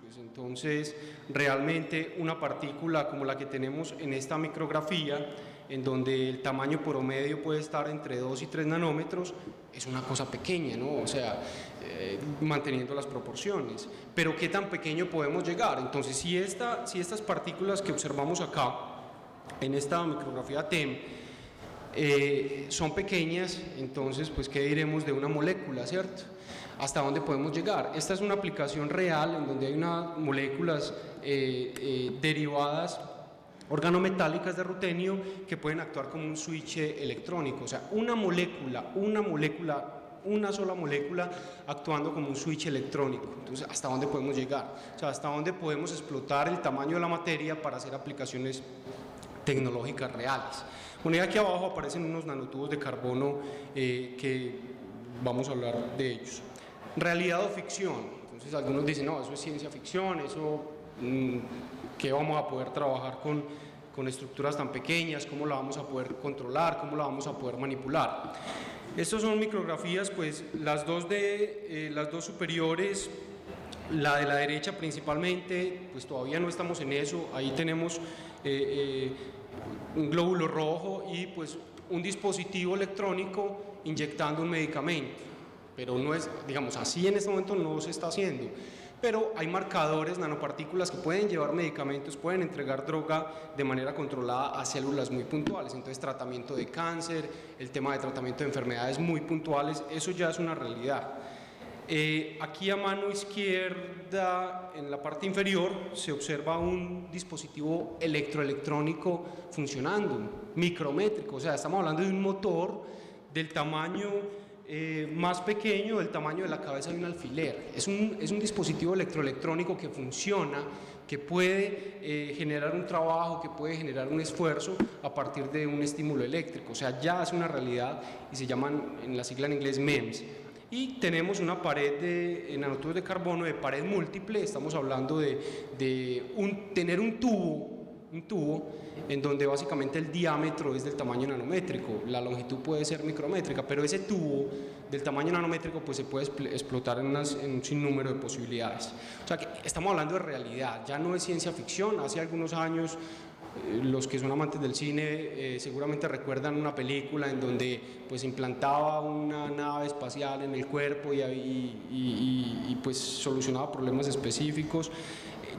pues entonces realmente una partícula como la que tenemos en esta micrografía, en donde el tamaño promedio puede estar entre 2 y 3 nanómetros, es una cosa pequeña, ¿no? O sea, manteniendo las proporciones. Pero ¿qué tan pequeño podemos llegar? Entonces, si estas partículas que observamos acá, en esta micrografía TEM, son pequeñas, entonces pues ¿qué diremos de una molécula, cierto? ¿Hasta dónde podemos llegar? Esta es una aplicación real en donde hay unas moléculas derivadas organometálicas de rutenio que pueden actuar como un switch electrónico, o sea, una sola molécula actuando como un switch electrónico. Entonces, ¿hasta dónde podemos llegar? O sea, ¿hasta dónde podemos explotar el tamaño de la materia para hacer aplicaciones tecnológicas reales? Bueno, y aquí abajo aparecen unos nanotubos de carbono que vamos a hablar de ellos. Realidad o ficción. Entonces, algunos dicen, no, eso es ciencia ficción, eso, ¿qué vamos a poder trabajar con estructuras tan pequeñas? ¿Cómo la vamos a poder controlar? ¿Cómo la vamos a poder manipular? Estas son micrografías, pues las dos superiores, la de la derecha principalmente, pues todavía no estamos en eso. Ahí tenemos un glóbulo rojo y pues un dispositivo electrónico inyectando un medicamento, pero no es, digamos, así en este momento no se está haciendo. Pero hay marcadores, nanopartículas que pueden llevar medicamentos, pueden entregar droga de manera controlada a células muy puntuales. Entonces, tratamiento de cáncer, el tema de tratamiento de enfermedades muy puntuales, eso ya es una realidad. Aquí a mano izquierda, en la parte inferior, se observa un dispositivo electroelectrónico funcionando, micrométrico, o sea, estamos hablando de un motor del tamaño más pequeño, del tamaño de la cabeza de un alfiler. Es un dispositivo electroelectrónico que funciona, que puede generar un trabajo, que puede generar un esfuerzo a partir de un estímulo eléctrico, o sea, ya es una realidad y se llaman, en la sigla en inglés, MEMS. Y tenemos una pared de nanotubos de carbono de pared múltiple, estamos hablando de tener un tubo en donde básicamente el diámetro es del tamaño nanométrico, la longitud puede ser micrométrica, pero ese tubo del tamaño nanométrico pues se puede explotar en un sinnúmero de posibilidades. O sea que estamos hablando de realidad, ya no es ciencia ficción. Hace algunos años, los que son amantes del cine seguramente recuerdan una película en donde pues implantaba una nave espacial en el cuerpo y pues solucionaba problemas específicos.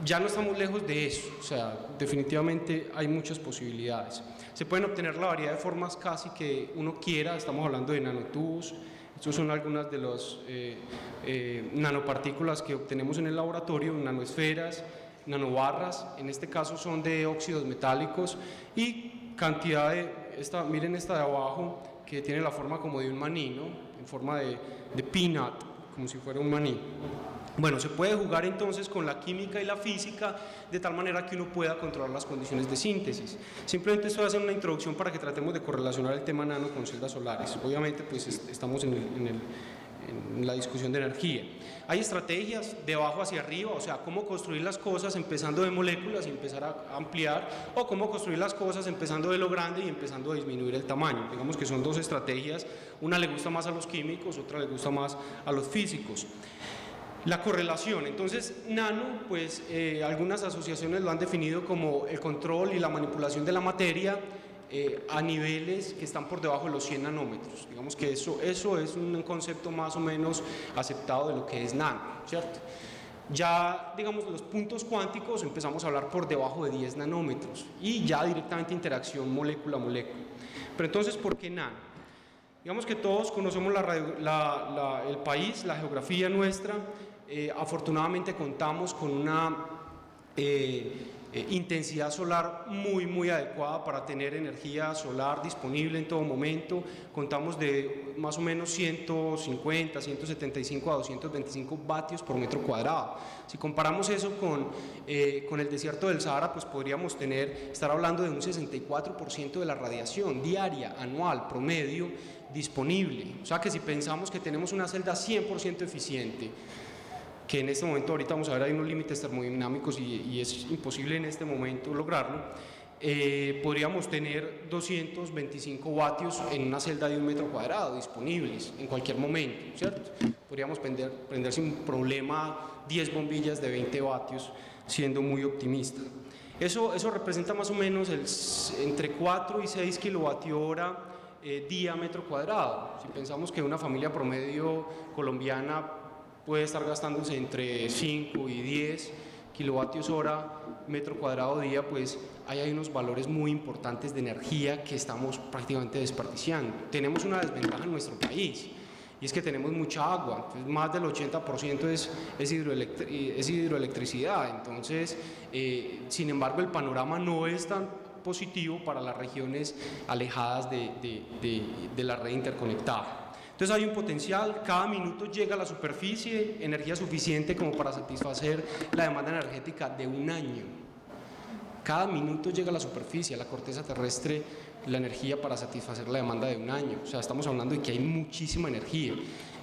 Ya no estamos lejos de eso, o sea, definitivamente hay muchas posibilidades. Se pueden obtener la variedad de formas casi que uno quiera, estamos hablando de nanotubos, estos son algunas de las nanopartículas que obtenemos en el laboratorio, nanoesferas, nanobarras, en este caso son de óxidos metálicos y cantidad miren esta de abajo que tiene la forma como de un maní, ¿no? En forma de peanut, como si fuera un maní. Bueno, se puede jugar entonces con la química y la física de tal manera que uno pueda controlar las condiciones de síntesis. Simplemente esto va a ser una introducción para que tratemos de correlacionar el tema nano con celdas solares. Obviamente pues estamos en la discusión de energía. Hay estrategias de abajo hacia arriba, o sea, cómo construir las cosas empezando de moléculas y empezar a ampliar, o cómo construir las cosas empezando de lo grande y empezando a disminuir el tamaño. Digamos que son dos estrategias, una le gusta más a los químicos, otra le gusta más a los físicos. La correlación, entonces nano, pues algunas asociaciones lo han definido como el control y la manipulación de la materia a niveles que están por debajo de los 100 nanómetros. Digamos que eso es un concepto más o menos aceptado de lo que es nano, ¿cierto? Ya, digamos, los puntos cuánticos empezamos a hablar por debajo de 10 nanómetros y ya directamente interacción molécula-molécula. Pero entonces, ¿por qué nano? Digamos que todos conocemos el país, la geografía nuestra. Afortunadamente contamos con una intensidad solar muy adecuada para tener energía solar disponible en todo momento. Contamos de más o menos 150, 175 a 225 vatios por metro cuadrado. Si comparamos eso con el desierto del Sahara, pues podríamos estar hablando de un 64% de la radiación diaria, anual, promedio, disponible. O sea que si pensamos que tenemos una celda 100% eficiente, que en este momento, ahorita vamos a ver, hay unos límites termodinámicos y es imposible en este momento lograrlo, podríamos tener 225 vatios en una celda de 1 metro cuadrado disponibles en cualquier momento, ¿cierto? Podríamos prender sin problema 10 bombillas de 20 vatios, siendo muy optimista. Eso representa más o menos entre 4 y 6 kilovatio-hora día metro cuadrado. Si pensamos que una familia promedio colombiana puede estar gastándose entre 5 y 10, kilovatios hora metro cuadrado día, pues hay unos valores muy importantes de energía que estamos prácticamente desperdiciando. Tenemos una desventaja en nuestro país, y es que tenemos mucha agua, entonces más del 80% es hidroelectricidad, entonces, sin embargo, el panorama no es tan positivo para las regiones alejadas de la red interconectada. Entonces hay un potencial, cada minuto llega a la superficie energía suficiente como para satisfacer la demanda energética de un año. Cada minuto llega a la superficie, a la corteza terrestre, la energía para satisfacer la demanda de un año. O sea, estamos hablando de que hay muchísima energía.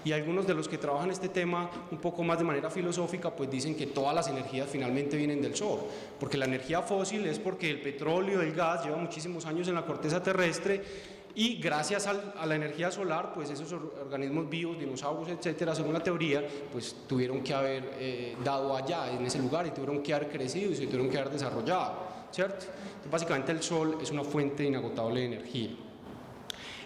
Y algunos de los que trabajan este tema un poco más de manera filosófica, pues dicen que todas las energías finalmente vienen del sol, porque la energía fósil es porque el petróleo, el gas lleva muchísimos años en la corteza terrestre, y gracias a la energía solar, pues esos organismos vivos, dinosaurios, etcétera, según la teoría, pues tuvieron que haber dado allá, en ese lugar, y tuvieron que haber crecido y se tuvieron que haber desarrollado, ¿cierto? Entonces, básicamente el sol es una fuente inagotable de energía.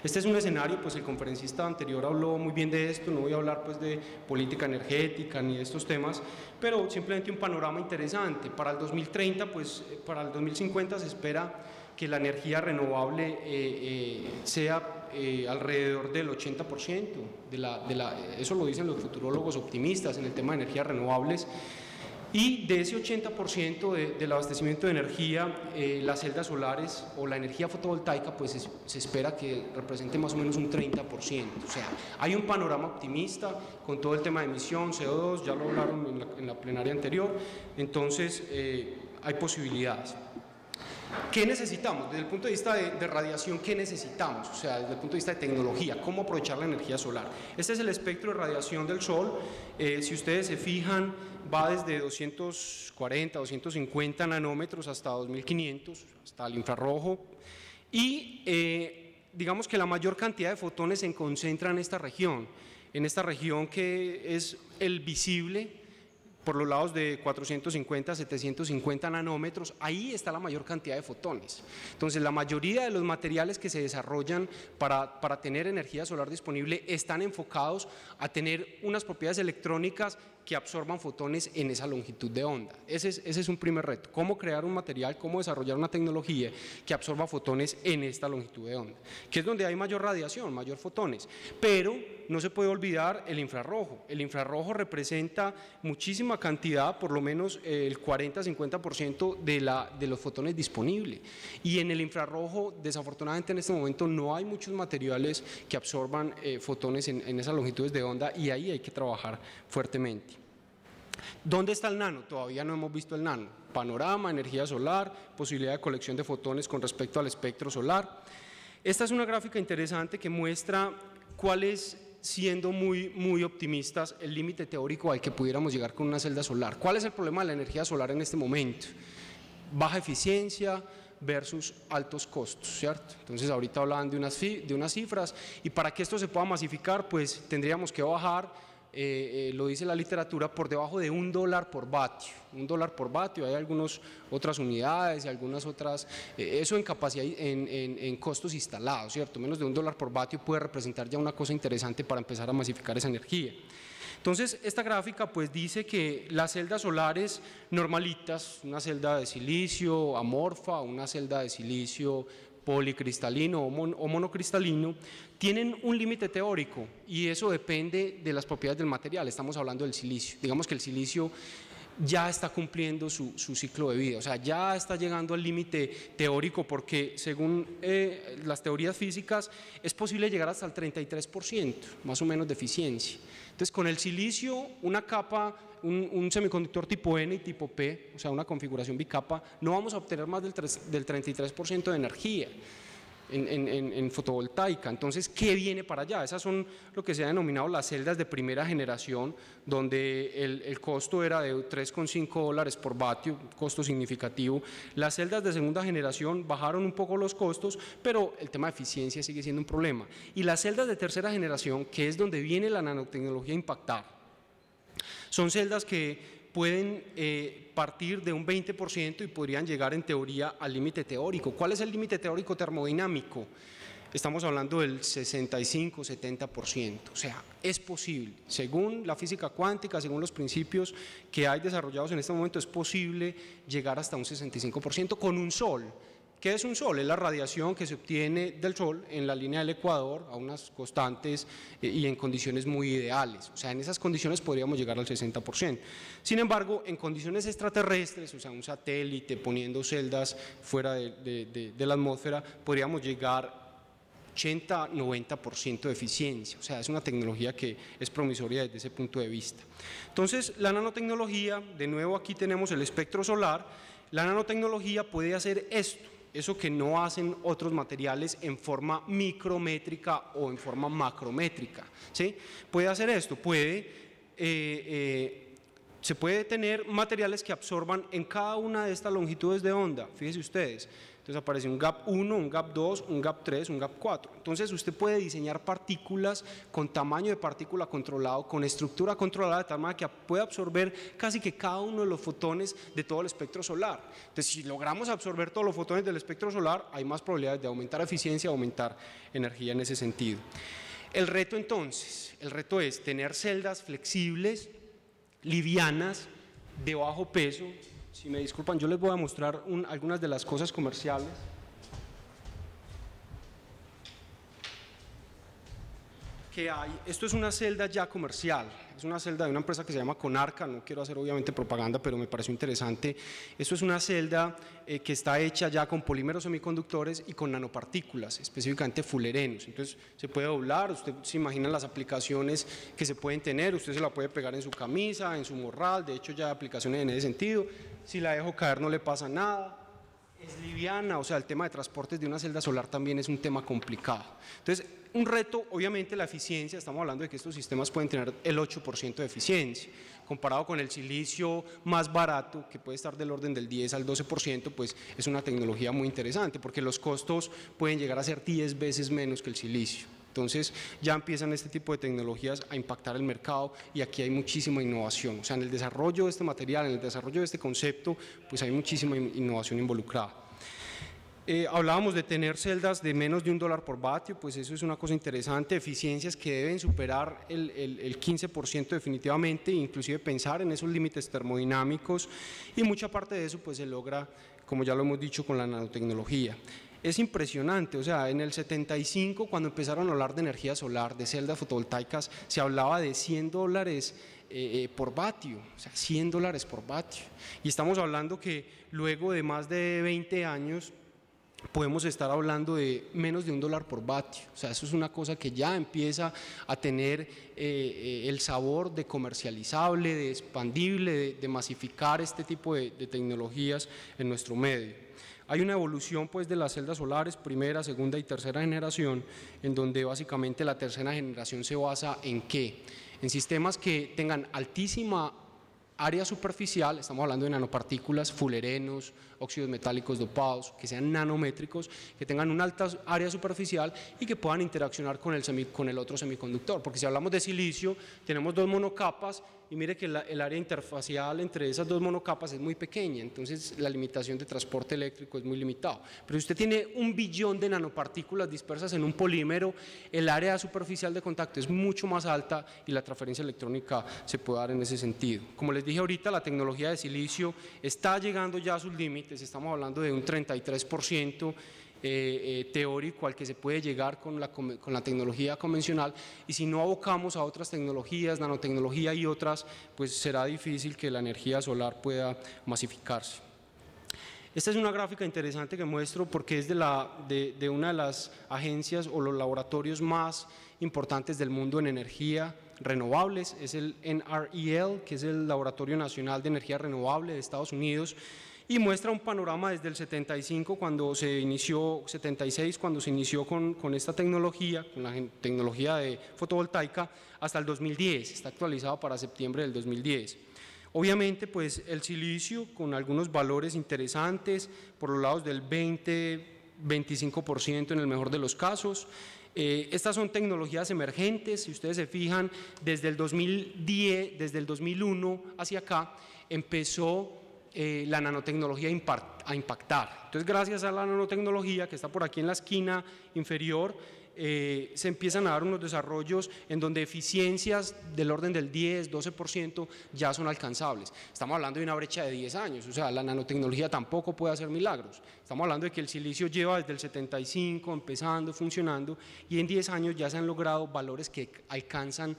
Este es un escenario, pues el conferencista anterior habló muy bien de esto, no voy a hablar pues de política energética ni de estos temas, pero simplemente un panorama interesante. Para el 2030, pues para el 2050 se espera que la energía renovable sea alrededor del 80%, eso lo dicen los futurólogos optimistas en el tema de energías renovables, y de ese 80% del abastecimiento de energía, las celdas solares o la energía fotovoltaica, pues se espera que represente más o menos un 30%, o sea, hay un panorama optimista con todo el tema de emisión, CO2, ya lo hablaron en la plenaria anterior, entonces hay posibilidades. ¿Qué necesitamos? Desde el punto de vista de radiación, ¿qué necesitamos? O sea, desde el punto de vista de tecnología, ¿cómo aprovechar la energía solar? Este es el espectro de radiación del Sol. Si ustedes se fijan, va desde 240, 250 nanómetros hasta 2500, hasta el infrarrojo. Y digamos que la mayor cantidad de fotones se concentra en esta región que es el visible, por los lados de 450, 750 nanómetros, ahí está la mayor cantidad de fotones. Entonces, la mayoría de los materiales que se desarrollan para tener energía solar disponible están enfocados a tener unas propiedades electrónicas que absorban fotones en esa longitud de onda. Ese es un primer reto, cómo crear un material, cómo desarrollar una tecnología que absorba fotones en esta longitud de onda, que es donde hay mayor radiación, mayor fotones, pero no se puede olvidar el infrarrojo. El infrarrojo representa muchísima cantidad, por lo menos el 40-50% de los fotones disponibles, y en el infrarrojo desafortunadamente en este momento no hay muchos materiales que absorban fotones en esas longitudes de onda, y ahí hay que trabajar fuertemente. ¿Dónde está el nano? Todavía no hemos visto el nano. Panorama, energía solar, posibilidad de colección de fotones con respecto al espectro solar. Esta es una gráfica interesante que muestra cuál es, siendo muy optimistas, el límite teórico al que pudiéramos llegar con una celda solar. ¿Cuál es el problema de la energía solar en este momento? Baja eficiencia versus altos costos, ¿cierto? Entonces ahorita hablaban de unas cifras, y para que esto se pueda masificar, pues tendríamos que bajar, lo dice la literatura, por debajo de $1 por vatio. $1 por vatio, hay algunas otras unidades y algunas otras, eso en capacidad, en costos instalados, ¿cierto? Menos de $1 por vatio puede representar ya una cosa interesante para empezar a masificar esa energía. Entonces, esta gráfica pues dice que las celdas solares normalitas, una celda de silicio amorfa, una celda de silicio policristalino o monocristalino, tienen un límite teórico, y eso depende de las propiedades del material. Estamos hablando del silicio. Digamos que el silicio ya está cumpliendo su ciclo de vida, o sea, ya está llegando al límite teórico, porque según las teorías físicas es posible llegar hasta el 33% más o menos de eficiencia. Entonces, con el silicio, una capa, un semiconductor tipo N y tipo P, o sea, una configuración bicapa, no vamos a obtener más del 33% de energía en fotovoltaica. Entonces, ¿qué viene para allá? Esas son lo que se ha denominado las celdas de primera generación, donde el costo era de $3,5 por vatio, costo significativo. Las celdas de segunda generación bajaron un poco los costos, pero el tema de eficiencia sigue siendo un problema. Y las celdas de tercera generación, que es donde viene la nanotecnología a impactar, son celdas que pueden partir de un 20% y podrían llegar en teoría al límite teórico. ¿Cuál es el límite teórico termodinámico? estamos hablando del 65-70%. O sea, es posible, según la física cuántica, según los principios que hay desarrollados en este momento, es posible llegar hasta un 65% con un sol. ¿Qué es un sol? Es la radiación que se obtiene del sol en la línea del ecuador a unas constantes y en condiciones muy ideales. O sea, en esas condiciones podríamos llegar al 60%. Sin embargo, en condiciones extraterrestres, o sea, un satélite poniendo celdas fuera de la atmósfera, podríamos llegar 80-90% de eficiencia. O sea, es una tecnología que es promisoria desde ese punto de vista. Entonces, la nanotecnología, de nuevo aquí tenemos el espectro solar, la nanotecnología puede hacer esto. Eso que no hacen otros materiales en forma micrométrica o en forma macrométrica, ¿sí? Puede hacer esto, se puede tener materiales que absorban en cada una de estas longitudes de onda, fíjense ustedes. Entonces aparece un gap 1, un gap 2, un gap 3, un gap 4. Entonces usted puede diseñar partículas con tamaño de partícula controlado, con estructura controlada, de tal manera que puede absorber casi que cada uno de los fotones de todo el espectro solar. Entonces si logramos absorber todos los fotones del espectro solar, hay más probabilidades de aumentar eficiencia, aumentar energía en ese sentido. El reto entonces, el reto es tener celdas flexibles, livianas, de bajo peso. Si me disculpan, yo les voy a mostrar algunas de las cosas comerciales. Que hay. Esto es una celda ya comercial, es una celda de una empresa que se llama Conarca, no quiero hacer obviamente propaganda, pero me pareció interesante. Esto es una celda que está hecha ya con polímeros semiconductores y con nanopartículas, específicamente fullerenos. Entonces se puede doblar, usted se imagina las aplicaciones que se pueden tener, usted se la puede pegar en su camisa, en su morral, de hecho ya hay aplicaciones en ese sentido. Si la dejo caer no le pasa nada. Es liviana, o sea, el tema de transportes de una celda solar también es un tema complicado. Entonces, un reto, obviamente la eficiencia, estamos hablando de que estos sistemas pueden tener el 8% de eficiencia, comparado con el silicio más barato, que puede estar del orden del 10 al 12%, pues es una tecnología muy interesante, porque los costos pueden llegar a ser 10 veces menos que el silicio. Entonces ya empiezan este tipo de tecnologías a impactar el mercado y aquí hay muchísima innovación, o sea, en el desarrollo de este material, en el desarrollo de este concepto, pues hay muchísima innovación involucrada. Hablábamos de tener celdas de menos de $1 por vatio, pues eso es una cosa interesante, eficiencias que deben superar el 15% definitivamente, inclusive pensar en esos límites termodinámicos y mucha parte de eso pues se logra, como ya lo hemos dicho, con la nanotecnología. Es impresionante, o sea, en el 75 cuando empezaron a hablar de energía solar, de celdas fotovoltaicas, se hablaba de $100 por vatio, o sea, $100 por vatio. Y estamos hablando que luego de más de 20 años podemos estar hablando de menos de $1 por vatio, o sea, eso es una cosa que ya empieza a tener el sabor de comercializable, de expandible, de masificar este tipo de tecnologías en nuestro medio. Hay una evolución pues de las celdas solares, primera, segunda y tercera generación, en donde básicamente la tercera generación se basa en ¿qué? En sistemas que tengan altísima área superficial, estamos hablando de nanopartículas, fullerenos, óxidos metálicos dopados, que sean nanométricos, que tengan una alta área superficial y que puedan interaccionar con el otro semiconductor, porque si hablamos de silicio, tenemos dos monocapas y mire que el área interfacial entre esas dos monocapas es muy pequeña, entonces la limitación de transporte eléctrico es muy limitado. Pero si usted tiene 1 billón de nanopartículas dispersas en un polímero, el área superficial de contacto es mucho más alta y la transferencia electrónica se puede dar en ese sentido. Como les dije ahorita, la tecnología de silicio está llegando ya a sus límites, estamos hablando de un 33% teórico al que se puede llegar con la tecnología convencional, y si no abocamos a otras tecnologías, nanotecnología y otras, pues será difícil que la energía solar pueda masificarse. Esta es una gráfica interesante que muestro porque es de una de las agencias o los laboratorios más importantes del mundo en energía renovables, es el NREL, que es el Laboratorio Nacional de Energía Renovable de Estados Unidos, y muestra un panorama desde el 76 cuando se inició con esta tecnología, con la tecnología de fotovoltaica, hasta el 2010, está actualizado para septiembre del 2010. Obviamente pues el silicio con algunos valores interesantes por los lados del 20-25% en el mejor de los casos. Estas son tecnologías emergentes, si ustedes se fijan, desde el 2010, desde el 2001 hacia acá empezó la nanotecnología a impactar. Entonces, gracias a la nanotecnología que está por aquí en la esquina inferior, se empiezan a dar unos desarrollos en donde eficiencias del orden del 10, 12% ya son alcanzables. Estamos hablando de una brecha de 10 años, o sea, la nanotecnología tampoco puede hacer milagros. Estamos hablando de que el silicio lleva desde el 75 empezando, funcionando, y en 10 años ya se han logrado valores que alcanzan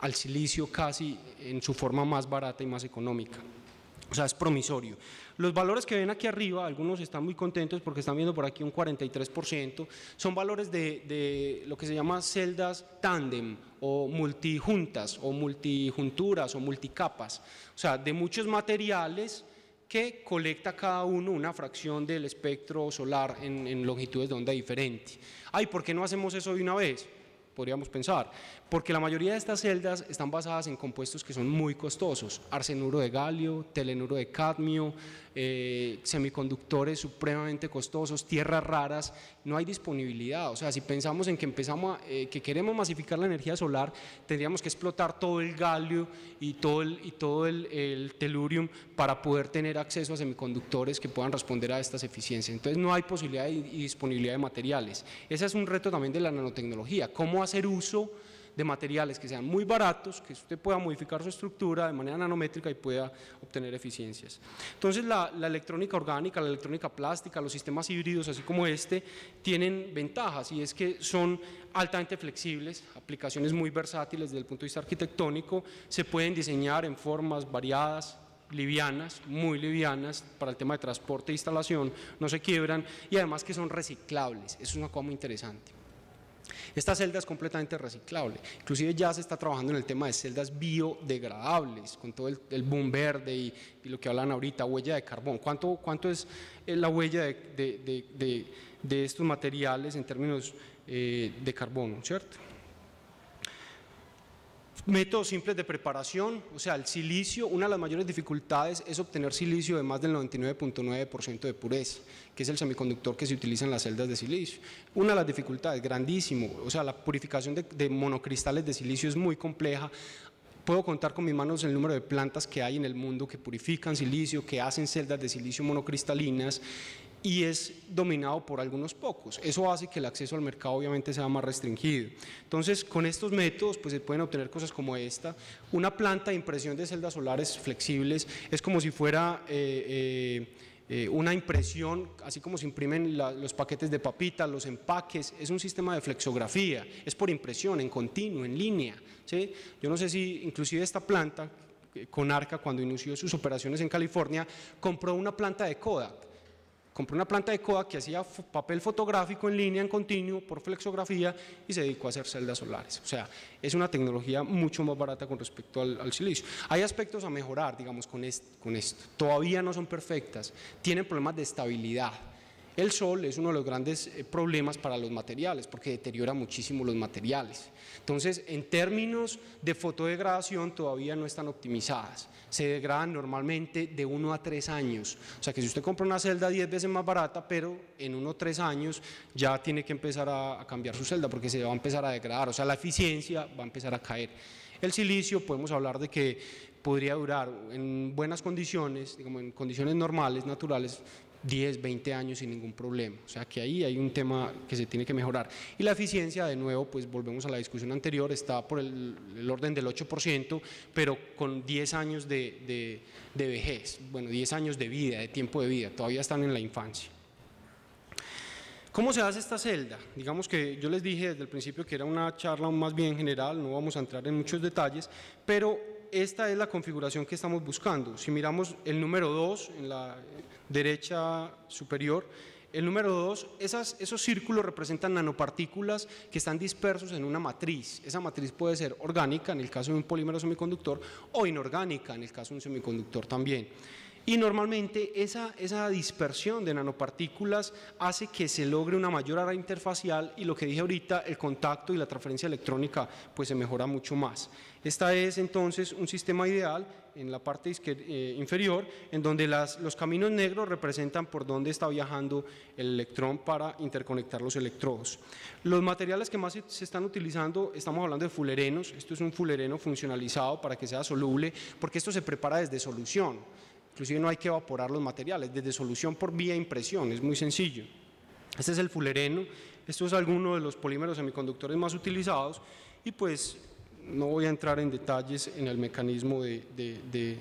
al silicio casi en su forma más barata y más económica. O sea, es promisorio. Los valores que ven aquí arriba, algunos están muy contentos porque están viendo por aquí un 43%, son valores de lo que se llama celdas tándem o multijuntas o multijunturas o multicapas, o sea, de muchos materiales que colecta cada uno una fracción del espectro solar en longitudes de onda diferente. Ay, ¿por qué no hacemos eso de una vez? Podríamos pensar, porque la mayoría de estas celdas están basadas en compuestos que son muy costosos, arsenuro de galio, telenuro de cadmio, semiconductores supremamente costosos, tierras raras, no hay disponibilidad. O sea, si pensamos en que que queremos masificar la energía solar, tendríamos que explotar todo el galio y todo el telurium para poder tener acceso a semiconductores que puedan responder a estas eficiencias. Entonces no hay posibilidad y disponibilidad de materiales. Ese es un reto también de la nanotecnología, cómo hacer uso de materiales que sean muy baratos, que usted pueda modificar su estructura de manera nanométrica y pueda obtener eficiencias. Entonces la electrónica orgánica, la electrónica plástica, los sistemas híbridos, así como este, tienen ventajas, y es que son altamente flexibles, aplicaciones muy versátiles desde el punto de vista arquitectónico, se pueden diseñar en formas variadas, livianas, muy livianas para el tema de transporte e instalación, no se quiebran, y además que son reciclables. Eso es una cosa muy interesante. Esta celda es completamente reciclable, inclusive ya se está trabajando en el tema de celdas biodegradables, con todo el boom verde y lo que hablan ahorita, huella de carbón. ¿Cuánto es la huella de estos materiales en términos de carbono, cierto? Métodos simples de preparación, o sea, el silicio, una de las mayores dificultades es obtener silicio de más del 99.9% de pureza, que es el semiconductor que se utiliza en las celdas de silicio. Una de las dificultades, grandísimo, o sea, la purificación de monocristales de silicio es muy compleja. Puedo contar con mis manos el número de plantas que hay en el mundo que purifican silicio, que hacen celdas de silicio monocristalinas, y es dominado por algunos pocos. Eso hace que el acceso al mercado obviamente sea más restringido. Entonces, con estos métodos pues se pueden obtener cosas como esta. Una planta de impresión de celdas solares flexibles es como si fuera una impresión, así como se imprimen los paquetes de papitas, los empaques, es un sistema de flexografía, es por impresión, en continuo, en línea, ¿sí? Yo no sé si inclusive esta planta, Conarca, cuando inició sus operaciones en California, compró una planta de Kodak. Compró una planta de Kodak que hacía papel fotográfico en línea, en continuo, por flexografía, y se dedicó a hacer celdas solares. O sea, es una tecnología mucho más barata con respecto al silicio. Hay aspectos a mejorar, digamos, con esto. Todavía no son perfectas, tienen problemas de estabilidad. El sol es uno de los grandes problemas para los materiales, porque deteriora muchísimo los materiales. Entonces, en términos de fotodegradación, todavía no están optimizadas. Se degradan normalmente de 1 a 3 años. O sea que si usted compra una celda 10 veces más barata, pero en 1 o 3 años ya tiene que empezar a cambiar su celda, porque se va a empezar a degradar. O sea, la eficiencia va a empezar a caer. El silicio, podemos hablar de que podría durar en buenas condiciones, digamos, en condiciones normales, naturales, 10, 20 años sin ningún problema. O sea que ahí hay un tema que se tiene que mejorar. Y la eficiencia, de nuevo, pues volvemos a la discusión anterior, está por el orden del 8%, pero con 10 años de vejez, bueno, 10 años de vida, de tiempo de vida, todavía están en la infancia. ¿Cómo se hace esta celda? Digamos que yo les dije desde el principio que era una charla más bien general, no vamos a entrar en muchos detalles, pero esta es la configuración que estamos buscando. Si miramos el número 2 en la derecha superior, el número 2, esos círculos representan nanopartículas que están dispersos en una matriz. Esa matriz puede ser orgánica en el caso de un polímero semiconductor o inorgánica en el caso de un semiconductor también. Y normalmente esa dispersión de nanopartículas hace que se logre una mayor área interfacial, y lo que dije ahorita, el contacto y la transferencia electrónica pues se mejora mucho más. Esta es entonces un sistema ideal en la parte inferior, en donde los caminos negros representan por dónde está viajando el electrón para interconectar los electrodos. Los materiales que más se están utilizando, estamos hablando de fulerenos. Esto es un fulereno funcionalizado para que sea soluble, porque esto se prepara desde solución. inclusive no hay que evaporar los materiales, desde solución por vía impresión, es muy sencillo. Este es el fulereno, esto es alguno de los polímeros semiconductores más utilizados y pues no voy a entrar en detalles en el mecanismo de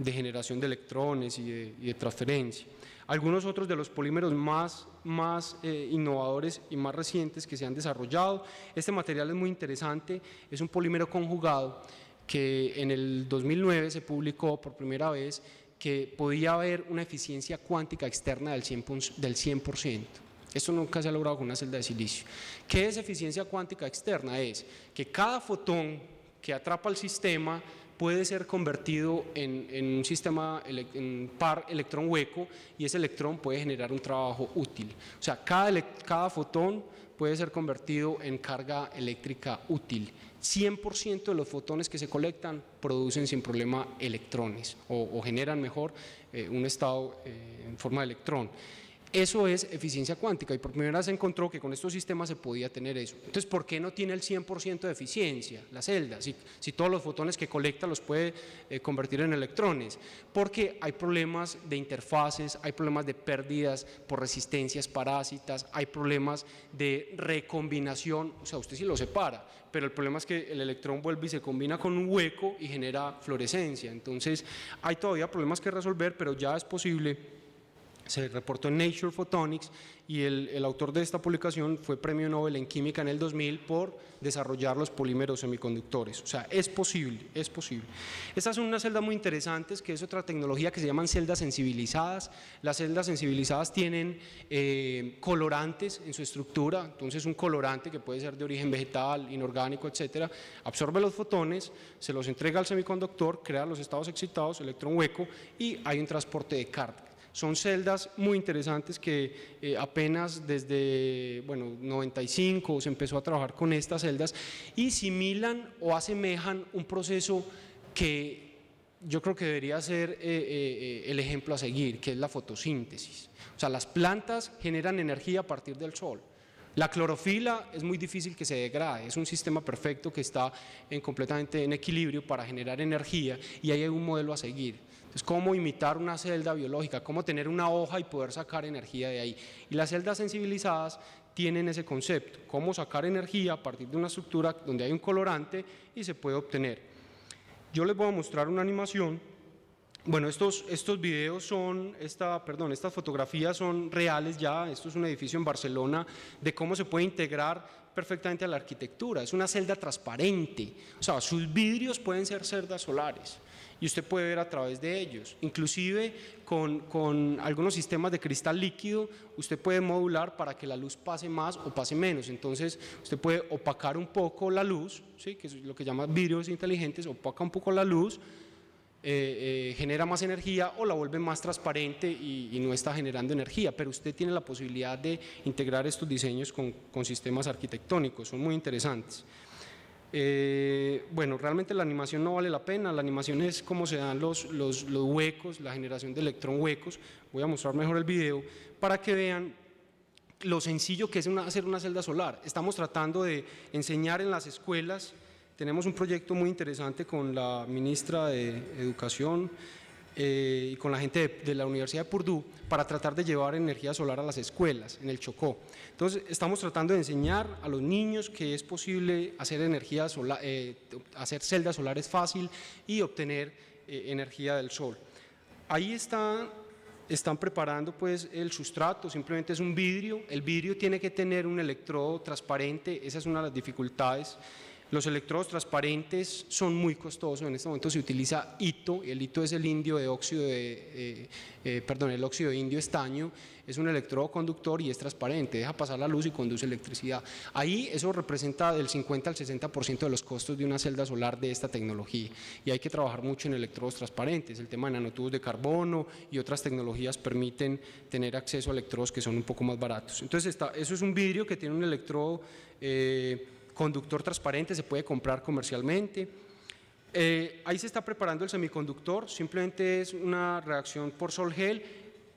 generación de electrones y de transferencia. Algunos otros de los polímeros más innovadores y más recientes que se han desarrollado. Este material es muy interesante, es un polímero conjugado que en el 2009 se publicó por primera vez que podía haber una eficiencia cuántica externa del 100%. Esto nunca se ha logrado con una celda de silicio. ¿Qué es eficiencia cuántica externa? Es que cada fotón que atrapa el sistema puede ser convertido en un sistema en par electrón hueco y ese electrón puede generar un trabajo útil. O sea, cada fotón puede ser convertido en carga eléctrica útil. 100% de los fotones que se colectan producen sin problema electrones o generan mejor un estado en forma de electrón. Eso es eficiencia cuántica y por primera vez se encontró que con estos sistemas se podía tener eso. Entonces, ¿por qué no tiene el 100% de eficiencia la celda? Si todos los fotones que colecta los puede convertir en electrones. Porque hay problemas de interfaces, hay problemas de pérdidas por resistencias parásitas, hay problemas de recombinación, o sea, usted sí lo separa, pero el problema es que el electrón vuelve y se combina con un hueco y genera fluorescencia. Entonces, hay todavía problemas que resolver, pero ya es posible. Se reportó en Nature Photonics y el autor de esta publicación fue premio Nobel en química en el 2000 por desarrollar los polímeros semiconductores. O sea, es posible, es posible. Estas son unas celdas muy interesantes, que es otra tecnología que se llaman celdas sensibilizadas. Las celdas sensibilizadas tienen colorantes en su estructura, entonces un colorante que puede ser de origen vegetal, inorgánico, etcétera, absorbe los fotones, se los entrega al semiconductor, crea los estados excitados, electrón hueco y hay un transporte de carga. Son celdas muy interesantes que apenas desde 95 se empezó a trabajar con estas celdas y similan o asemejan un proceso que yo creo que debería ser el ejemplo a seguir, que es la fotosíntesis. O sea, las plantas generan energía a partir del sol. La clorofila es muy difícil que se degrade, es un sistema perfecto que está completamente en equilibrio para generar energía y ahí hay un modelo a seguir. Entonces, cómo imitar una celda biológica, cómo tener una hoja y poder sacar energía de ahí. Y las celdas sensibilizadas tienen ese concepto, cómo sacar energía a partir de una estructura donde hay un colorante y se puede obtener. Yo les voy a mostrar una animación. Bueno, estos videos son, estas fotografías son reales ya. Esto es un edificio en Barcelona de cómo se puede integrar perfectamente a la arquitectura. Es una celda transparente, o sea, sus vidrios pueden ser celdas solares y usted puede ver a través de ellos. Inclusive con algunos sistemas de cristal líquido usted puede modular para que la luz pase más o pase menos. Entonces usted puede opacar un poco la luz, ¿sí? Que es lo que llaman vidrios inteligentes, opaca un poco la luz, genera más energía o la vuelve más transparente y no está generando energía, pero usted tiene la posibilidad de integrar estos diseños con sistemas arquitectónicos, son muy interesantes. Bueno, realmente la animación no vale la pena, la animación es cómo se dan los huecos, la generación de electrón huecos. Voy a mostrar mejor el video para que vean lo sencillo que es hacer una celda solar. Estamos tratando de enseñar en las escuelas. Tenemos un proyecto muy interesante con la ministra de Educación y con la gente de la Universidad de Purdue para tratar de llevar energía solar a las escuelas en el Chocó. Entonces estamos tratando de enseñar a los niños que es posible hacer energía solar, hacer celdas solares fácil y obtener energía del sol. Ahí están preparando pues el sustrato, simplemente es un vidrio. El vidrio tiene que tener un electrodo transparente, esa es una de las dificultades. Los electrodos transparentes son muy costosos, en este momento se utiliza hito, y el hito es el óxido de indio estaño, es un electrodo conductor y es transparente, deja pasar la luz y conduce electricidad. Ahí eso representa del 50 al 60% de los costos de una celda solar de esta tecnología y hay que trabajar mucho en electrodos transparentes. El tema de nanotubos de carbono y otras tecnologías permiten tener acceso a electrodos que son un poco más baratos. Entonces eso es un vidrio que tiene un electrodo conductor transparente, se puede comprar comercialmente. Ahí se está preparando el semiconductor, simplemente es una reacción por Sol-Gel.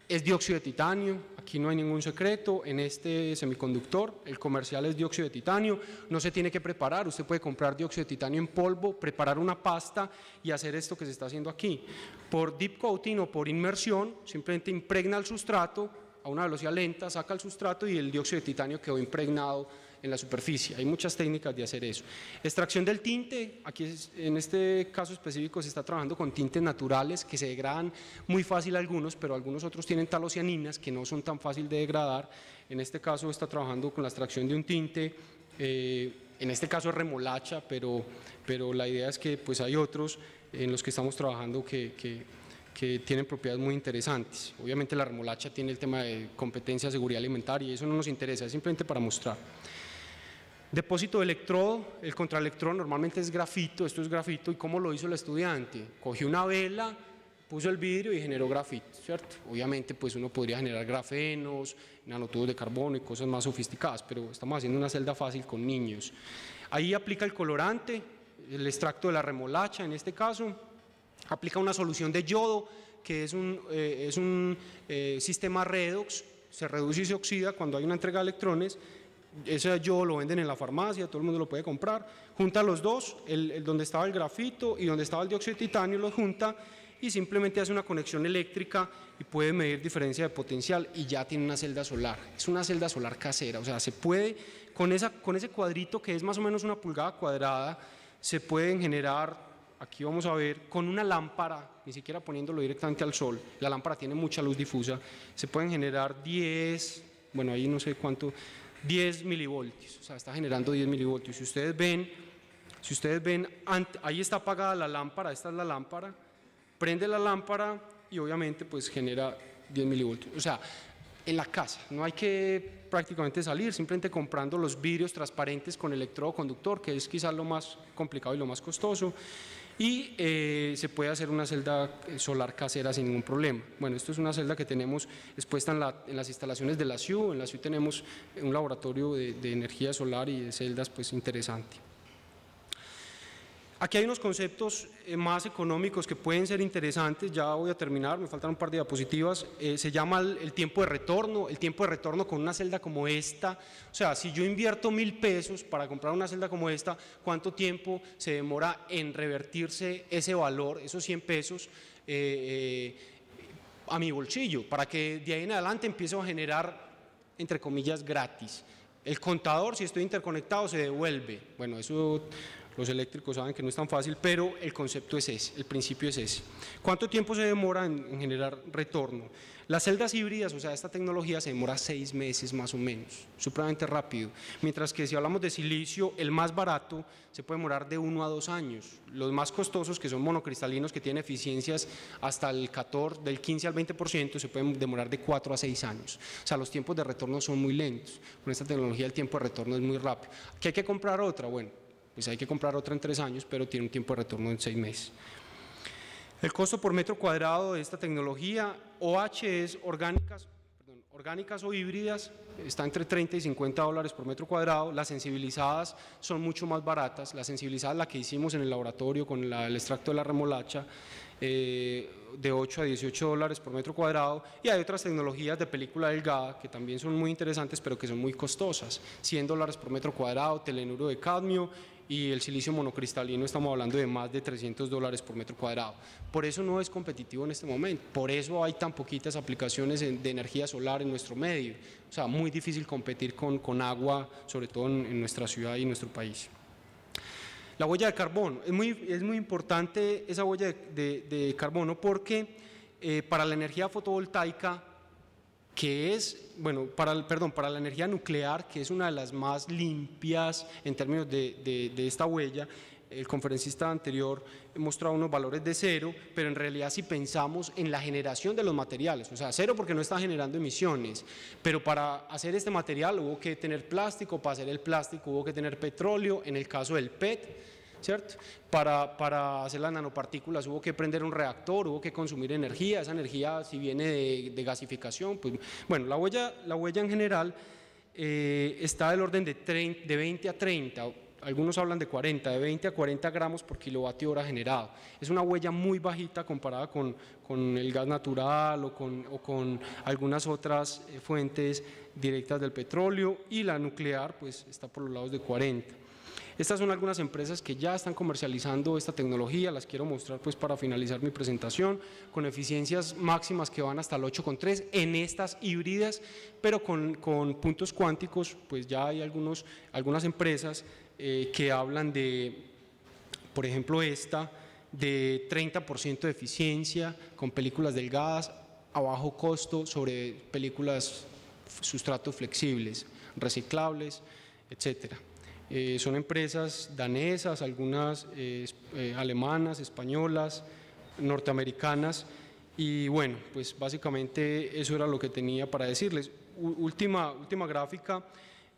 Es dióxido de titanio, aquí no hay ningún secreto, en este semiconductor el comercial es dióxido de titanio, no se tiene que preparar, usted puede comprar dióxido de titanio en polvo, preparar una pasta y hacer esto que se está haciendo aquí. Por deep coating o por inmersión, simplemente impregna el sustrato a una velocidad lenta, saca el sustrato y el dióxido de titanio quedó impregnado en la superficie. Hay muchas técnicas de hacer eso. Extracción del tinte, aquí en este caso específico se está trabajando con tintes naturales que se degradan muy fácil algunos, pero algunos otros tienen talocianinas que no son tan fácil de degradar. En este caso está trabajando con la extracción de un tinte, en este caso es remolacha, pero la idea es que pues hay otros en los que estamos trabajando que tienen propiedades muy interesantes. Obviamente la remolacha tiene el tema de competencia, seguridad alimentaria y eso no nos interesa, es simplemente para mostrar. Depósito de electrodo, el contraelectrodo normalmente es grafito, esto es grafito, ¿y cómo lo hizo el estudiante? Cogió una vela, puso el vidrio y generó grafito, ¿cierto? Obviamente pues uno podría generar grafenos, nanotubos de carbono y cosas más sofisticadas, pero estamos haciendo una celda fácil con niños. Ahí aplica el colorante, el extracto de la remolacha en este caso, aplica una solución de yodo que es un sistema redox, se reduce y se oxida cuando hay una entrega de electrones. Ese yodo lo venden en la farmacia, todo el mundo lo puede comprar. Junta los dos, donde estaba el grafito y donde estaba el dióxido de titanio, los junta y simplemente hace una conexión eléctrica y puede medir diferencia de potencial y ya tiene una celda solar. Es una celda solar casera, o sea, se puede, con ese cuadrito que es más o menos una pulgada cuadrada, se pueden generar, aquí vamos a ver, con una lámpara, ni siquiera poniéndolo directamente al sol, la lámpara tiene mucha luz difusa, se pueden generar 10, bueno ahí no sé cuánto, 10 milivoltios, o sea, está generando 10 milivoltios. Si ustedes ven, ahí está apagada la lámpara, esta es la lámpara, prende la lámpara y obviamente pues genera 10 milivoltios. O sea, en la casa, no hay que prácticamente salir, simplemente comprando los vidrios transparentes con electrodo conductor, que es quizás lo más complicado y lo más costoso, y se puede hacer una celda solar casera sin ningún problema. Bueno, esto es una celda que tenemos expuesta en las instalaciones de la SIU. En la SIU tenemos un laboratorio de energía solar y de celdas pues interesante. Aquí hay unos conceptos más económicos que pueden ser interesantes, ya voy a terminar, me faltan un par de diapositivas. Se llama el tiempo de retorno con una celda como esta. O sea, si yo invierto 1.000 pesos para comprar una celda como esta, ¿cuánto tiempo se demora en revertirse ese valor, esos 100 pesos, a mi bolsillo? Para que de ahí en adelante empiece a generar, entre comillas, gratis. El contador, si estoy interconectado, se devuelve. Bueno, eso los eléctricos saben que no es tan fácil, pero el concepto es ese, el principio es ese. ¿Cuánto tiempo se demora en generar retorno? Las celdas híbridas, o sea, esta tecnología se demora 6 meses más o menos, supremamente rápido. Mientras que si hablamos de silicio, el más barato se puede demorar de 1 a 2 años. Los más costosos, que son monocristalinos, que tienen eficiencias hasta el 14, del 15 al 20%, se pueden demorar de 4 a 6 años. O sea, los tiempos de retorno son muy lentos. Con esta tecnología el tiempo de retorno es muy rápido. ¿Qué hay que comprar otra? Bueno, pues hay que comprar otra en 3 años, pero tiene un tiempo de retorno en 6 meses. El costo por metro cuadrado de esta tecnología, OH es orgánicas o híbridas, está entre 30 y 50 dólares por metro cuadrado. Las sensibilizadas son mucho más baratas. La sensibilizada, la que hicimos en el laboratorio con el extracto de la remolacha, de 8 a 18 dólares por metro cuadrado, y hay otras tecnologías de película delgada que también son muy interesantes pero que son muy costosas, 100 dólares por metro cuadrado, telenuro de cadmio, y el silicio monocristalino estamos hablando de más de 300 dólares por metro cuadrado. Por eso no es competitivo en este momento, por eso hay tan poquitas aplicaciones de energía solar en nuestro medio, o sea, muy difícil competir con agua, sobre todo en nuestra ciudad y en nuestro país. La huella de carbono, es muy importante esa huella de carbono porque para la energía fotovoltaica, que es, bueno, para la energía nuclear, que es una de las más limpias en términos de esta huella, el conferencista anterior mostraba unos valores de 0, pero en realidad si pensamos en la generación de los materiales, o sea, 0 porque no está generando emisiones, pero para hacer este material hubo que tener plástico, para hacer el plástico hubo que tener petróleo, en el caso del PET, ¿cierto? Para hacer las nanopartículas hubo que prender un reactor, hubo que consumir energía, esa energía si viene de gasificación, pues bueno, la huella en general está del orden de 20 a 30, algunos hablan de 40, de 20 a 40 gramos por kilovatio hora generado. Es una huella muy bajita comparada con el gas natural o con algunas otras fuentes directas del petróleo, y la nuclear pues está por los lados de 40. Estas son algunas empresas que ya están comercializando esta tecnología, las quiero mostrar pues para finalizar mi presentación, con eficiencias máximas que van hasta el 8,3 en estas híbridas, pero con puntos cuánticos. Pues ya hay algunas empresas que hablan de, por ejemplo esta, de 30% de eficiencia con películas delgadas a bajo costo sobre películas sustratos flexibles, reciclables, etcétera. Son empresas danesas, algunas alemanas, españolas, norteamericanas, y bueno, pues básicamente eso era lo que tenía para decirles. Última gráfica,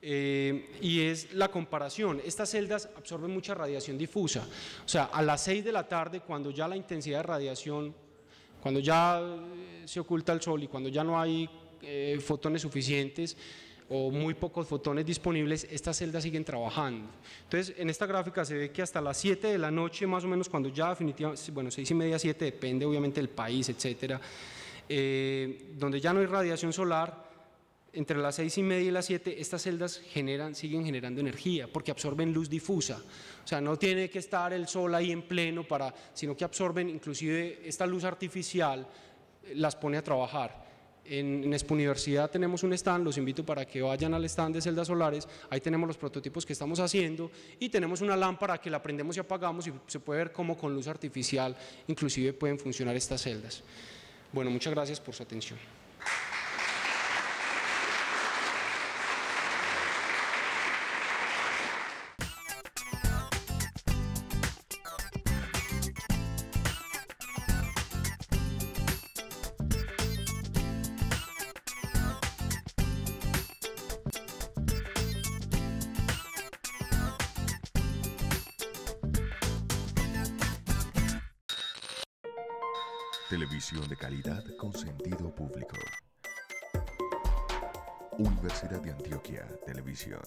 y es la comparación. Estas celdas absorben mucha radiación difusa, o sea, a las 6 de la tarde, cuando ya la intensidad de radiación, cuando ya se oculta el sol y cuando ya no hay fotones suficientes o muy pocos fotones disponibles, estas celdas siguen trabajando. Entonces, en esta gráfica se ve que hasta las 7 de la noche, más o menos, cuando ya definitivamente, bueno, 6:30, 7, depende obviamente del país, etcétera, donde ya no hay radiación solar, entre las 6:30 y las 7, estas celdas siguen generando energía, porque absorben luz difusa. O sea, no tiene que estar el sol ahí en pleno sino que absorben, inclusive esta luz artificial las pone a trabajar. En Expo Universidad tenemos un stand, los invito para que vayan al stand de celdas solares, ahí tenemos los prototipos que estamos haciendo, y tenemos una lámpara que la prendemos y apagamos, y se puede ver cómo con luz artificial inclusive pueden funcionar estas celdas. Bueno, muchas gracias por su atención. Televisión de calidad con sentido público. Universidad de Antioquia Televisión.